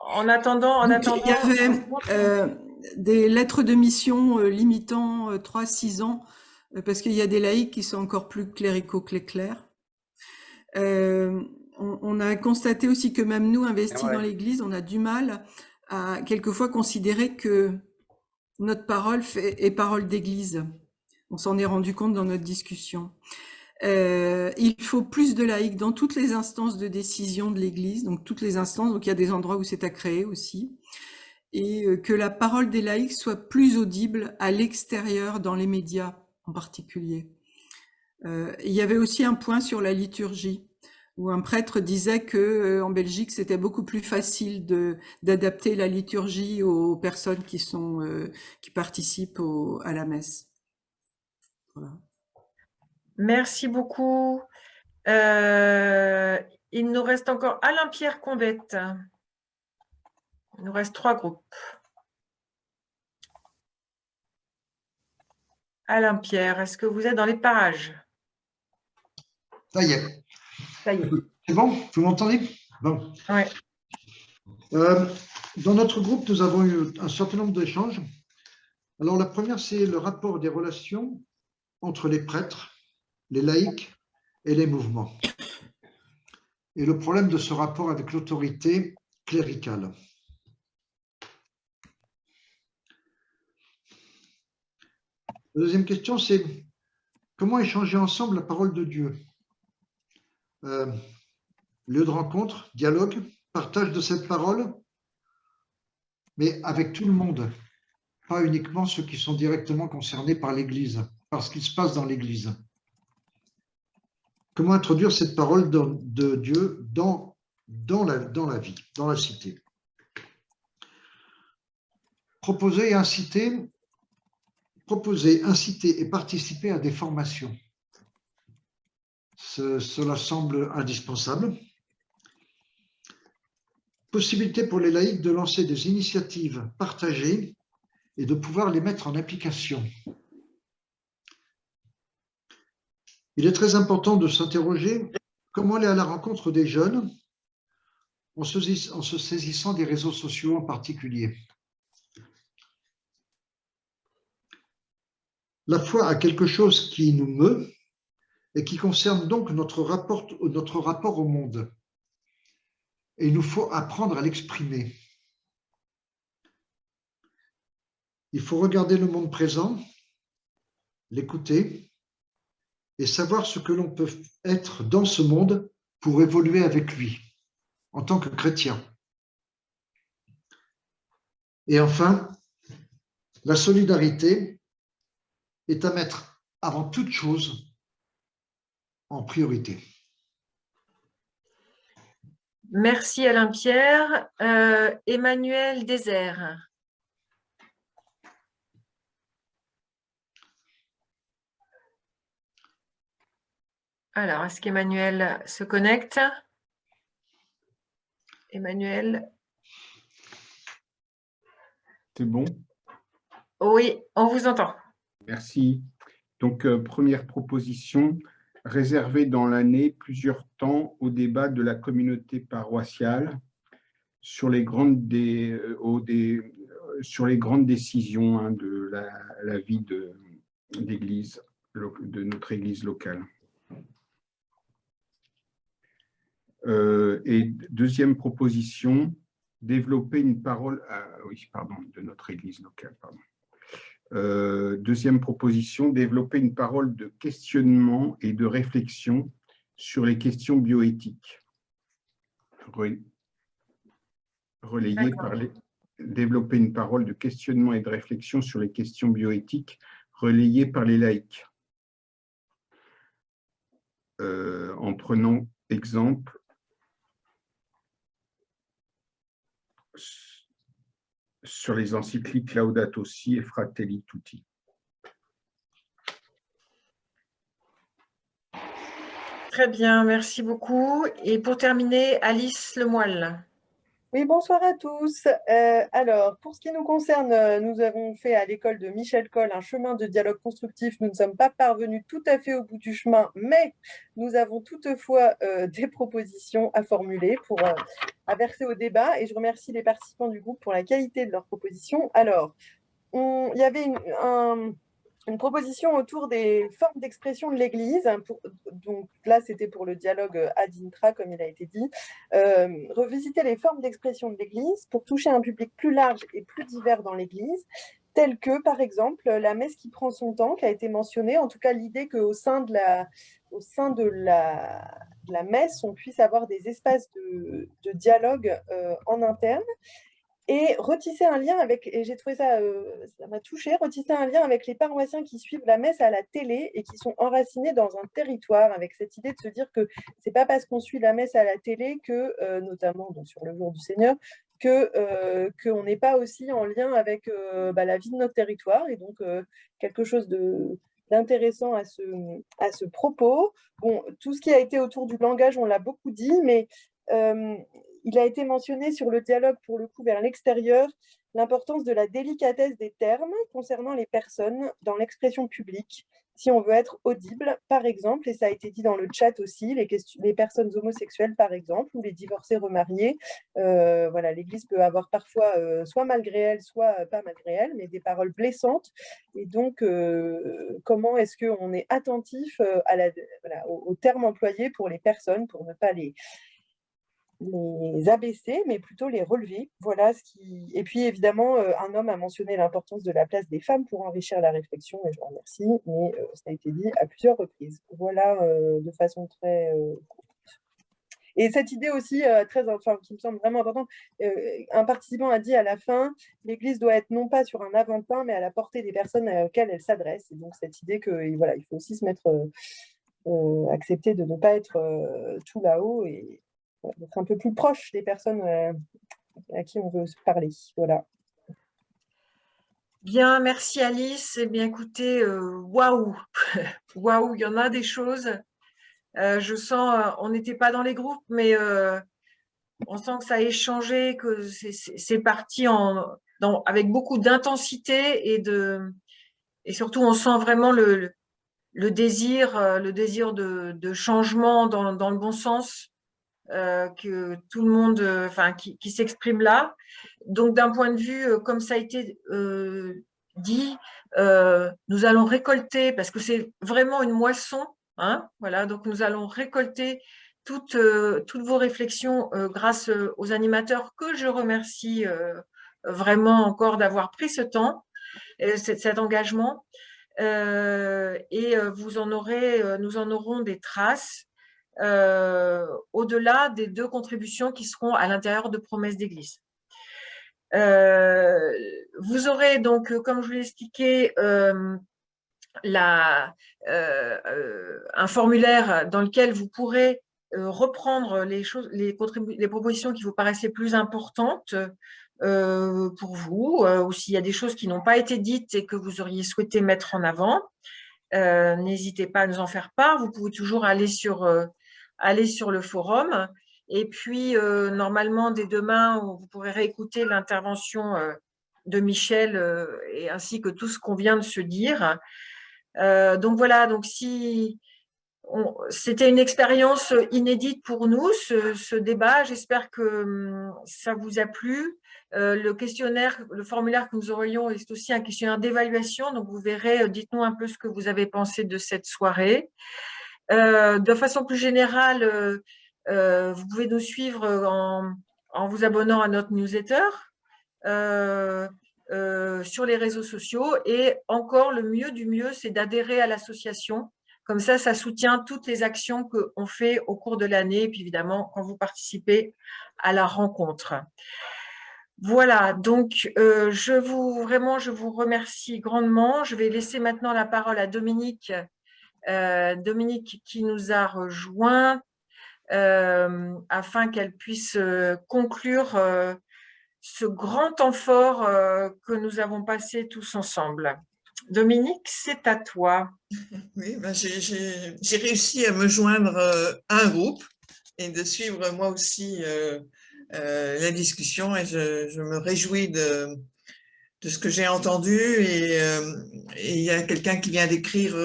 En attendant… Donc, il y avait des lettres de mission limitant 3-6 ans, parce qu'il y a des laïcs qui sont encore plus cléricaux que les clercs. On a constaté aussi que même nous, investis dans l'Église, on a du mal à quelquefois considérer que notre parole est parole d'Église. On s'en est rendu compte dans notre discussion. Il faut plus de laïcs dans toutes les instances de décision de l'Église, donc toutes les instances, donc il y a des endroits où c'est à créer aussi, et que la parole des laïcs soit plus audible à l'extérieur, dans les médias en particulier. Il y avait aussi un point sur la liturgie, où un prêtre disait que en Belgique, c'était beaucoup plus facile d'adapter la liturgie aux personnes qui participent à la messe. Voilà. Merci beaucoup. Il nous reste encore Alain-Pierre Combette. Il nous reste 3 groupes. Alain-Pierre, est-ce que vous êtes dans les parages? Ça y est. Ça y est. C'est bon? Vous m'entendez? Bon. Ouais. Dans notre groupe, nous avons eu un certain nombre d'échanges. Alors, la première, c'est le rapport des relations entre les prêtres, les laïcs et les mouvements. Et le problème de ce rapport avec l'autorité cléricale. La deuxième question, c'est comment échanger ensemble la parole de Dieu? Lieu de rencontre, dialogue, partage de cette parole, mais avec tout le monde, pas uniquement ceux qui sont directement concernés par l'Église, par ce qui se passe dans l'Église. Comment introduire cette parole de Dieu dans la vie, dans la cité? Proposer, inciter et participer à des formations. Cela semble indispensable. Possibilité pour les laïcs de lancer des initiatives partagées et de pouvoir les mettre en application. Il est très important de s'interroger comment aller à la rencontre des jeunes en se saisissant des réseaux sociaux en particulier. La foi a quelque chose qui nous meut et qui concerne donc notre rapport au monde. Et il nous faut apprendre à l'exprimer. Il faut regarder le monde présent, l'écouter et savoir ce que l'on peut être dans ce monde pour évoluer avec lui, en tant que chrétien. Et enfin, la solidarité est à mettre avant toute chose en priorité. Merci Alain-Pierre. Emmanuel Désert. Alors, est-ce qu'Emmanuel se connecte? Emmanuel? C'est bon? Oui, on vous entend. Merci. Donc, première proposition, réserver dans l'année plusieurs temps au débat de la communauté paroissiale sur les grandes, sur les grandes décisions hein, de la vie d'église, de notre église locale. Et deuxième proposition, développer une parole, de notre église locale, pardon. Deuxième proposition, développer une parole de questionnement et de réflexion sur les questions bioéthiques, relayée par développer une parole de questionnement et de réflexion sur les questions bioéthiques relayées par les laïcs. En prenant exemple sur les encycliques Laudato Si et Fratelli Tutti. Très bien, merci beaucoup. Et pour terminer, Alice Lemoyle. Oui, bonsoir à tous. Alors, pour ce qui nous concerne, nous avons fait à l'école de Michel Coll un chemin de dialogue constructif. Nous ne sommes pas parvenus tout à fait au bout du chemin, mais nous avons toutefois des propositions à formuler pour à verser au débat. Et je remercie les participants du groupe pour la qualité de leurs propositions. Alors, il y avait une proposition autour des formes d'expression de l'Église. Donc là, c'était pour le dialogue ad intra, comme il a été dit. Revisiter les formes d'expression de l'Église pour toucher un public plus large et plus divers dans l'Église, tel que, par exemple, la messe qui prend son temps, qui a été mentionnée. En tout cas, l'idée qu'au sein de la messe, on puisse avoir des espaces de dialogue en interne. Et retisser un lien avec, et j'ai trouvé ça, ça m'a touchée, retisser un lien avec les paroissiens qui suivent la messe à la télé et qui sont enracinés dans un territoire, avec cette idée de se dire que c'est pas parce qu'on suit la messe à la télé que, notamment donc, sur le jour du Seigneur, qu'on n'est pas aussi en lien avec la vie de notre territoire, et donc quelque chose d'intéressant à ce propos. Bon, tout ce qui a été autour du langage, on l'a beaucoup dit, mais il a été mentionné sur le dialogue, pour le coup, vers l'extérieur, l'importance de la délicatesse des termes concernant les personnes dans l'expression publique, si on veut être audible, par exemple, et ça a été dit dans le chat aussi, les personnes homosexuelles, par exemple, ou les divorcés remariés. Voilà, l'Église peut avoir parfois, soit malgré elle, soit pas malgré elle, mais des paroles blessantes. Et donc, comment est-ce qu'on est attentif aux termes employés pour les personnes, pour ne pas les abaisser, mais plutôt les relever. Voilà ce qui... Et puis, évidemment, un homme a mentionné l'importance de la place des femmes pour enrichir la réflexion, et je vous remercie, mais ça a été dit à plusieurs reprises. Voilà, de façon très courte. Et cette idée aussi, qui me semble vraiment importante, un participant a dit à la fin, l'Église doit être non pas sur un avant-plan, mais à la portée des personnes auxquelles elle s'adresse. Et donc, cette idée que, voilà, il faut aussi se mettre... accepter de ne pas être tout là-haut et d'être un peu plus proche des personnes à qui on veut parler. Voilà. Bien, merci Alice. Eh bien, écoutez, waouh, waouh, il y en a des choses. Je sens, on n'était pas dans les groupes, mais on sent que ça a échangé, que c'est parti avec beaucoup d'intensité et surtout, on sent vraiment le désir de changement dans le bon sens. Que tout le monde, qui s'exprime là. Donc, d'un point de vue, comme ça a été dit, nous allons récolter, parce que c'est vraiment une moisson, hein, voilà, donc nous allons récolter toutes vos réflexions grâce aux animateurs que je remercie vraiment encore d'avoir pris ce temps, cet engagement, et nous en aurons des traces au-delà des 2 contributions qui seront à l'intérieur de Promesses d'Église. Vous aurez donc, comme je vous l'ai expliqué, un formulaire dans lequel vous pourrez reprendre les propositions qui vous paraissent les plus importantes pour vous, ou s'il y a des choses qui n'ont pas été dites et que vous auriez souhaité mettre en avant. N'hésitez pas à nous en faire part. Vous pouvez toujours aller sur le forum. Et puis, normalement, dès demain, vous pourrez réécouter l'intervention de Michel et ainsi que tout ce qu'on vient de se dire. Donc voilà, donc c'était une expérience inédite pour nous, ce débat. J'espère que ça vous a plu. Le questionnaire, le formulaire que nous aurions est aussi un questionnaire d'évaluation. Donc, vous verrez, dites-nous un peu ce que vous avez pensé de cette soirée. De façon plus générale, vous pouvez nous suivre en vous abonnant à notre newsletter sur les réseaux sociaux. Et encore, le mieux du mieux, c'est d'adhérer à l'association. Comme ça soutient toutes les actions qu'on fait au cours de l'année. Et puis, évidemment, quand vous participez à la rencontre. Voilà, donc je vous remercie grandement. Je vais laisser maintenant la parole à Dominique. Dominique qui nous a rejoint afin qu'elle puisse conclure ce grand temps fort que nous avons passé tous ensemble. Dominique, c'est à toi. Oui, ben j'ai réussi à me joindre à un groupe et de suivre moi aussi la discussion, et je me réjouis de ce que j'ai entendu, et il y a quelqu'un qui vient d'écrire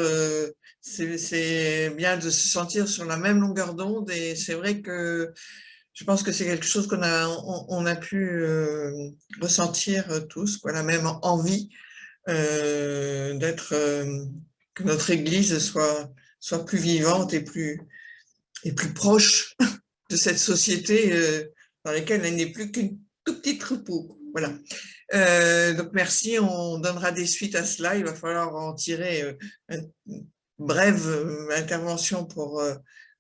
c'est bien de se sentir sur la même longueur d'onde, et c'est vrai que je pense que c'est quelque chose qu'on a pu ressentir tous, quoi, la même envie que notre Église soit plus vivante et plus proche de cette société dans laquelle elle n'est plus qu'une tout petite troupeau. Voilà. Donc merci, on donnera des suites à cela. Il va falloir en tirer une brève intervention pour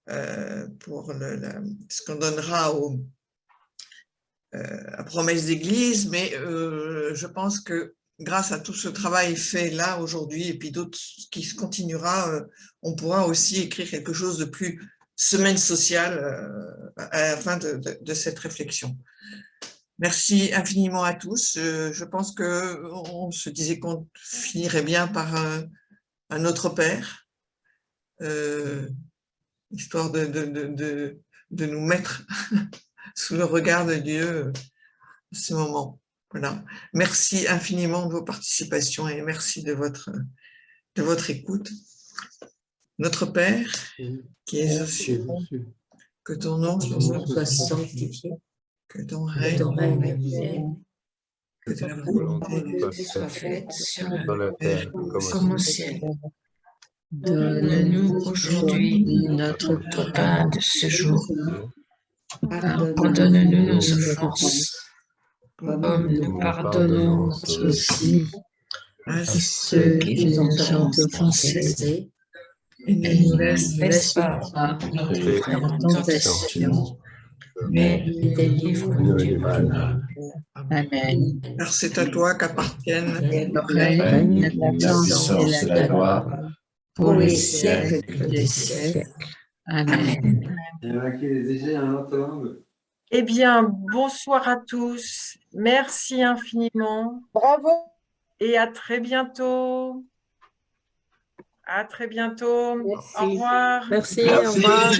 ce qu'on donnera à Promesse d'Église, mais je pense que grâce à tout ce travail fait là aujourd'hui, et puis d'autres qui se continuera, on pourra aussi écrire quelque chose de plus semaine sociale à la fin de cette réflexion. Merci infiniment à tous. Je pense qu'on se disait qu'on finirait bien par un autre Père, histoire de nous mettre sous le regard de Dieu à ce moment. Voilà. Merci infiniment de vos participations et merci de votre écoute. Notre Père, qui es aux cieux, que ton nom soit sanctifié, que ton règne vienne, que ta volonté soit faite sur la terre comme au ciel. Donne-nous aujourd'hui notre pain de ce jour. Pardonne-nous nos offenses, comme nous pardonnons aussi à ceux qui nous ont offensés, et ne nous laisse pas entrer en tentation, mais délivre-nous du mal. Amen. Car c'est à toi qu'appartiennent le règne, la puissance et la gloire, pour les siècles des siècles. Amen. Eh bien, bonsoir à tous. Merci infiniment. Bravo. Et à très bientôt. À très bientôt. Merci. Au revoir. Merci, au revoir.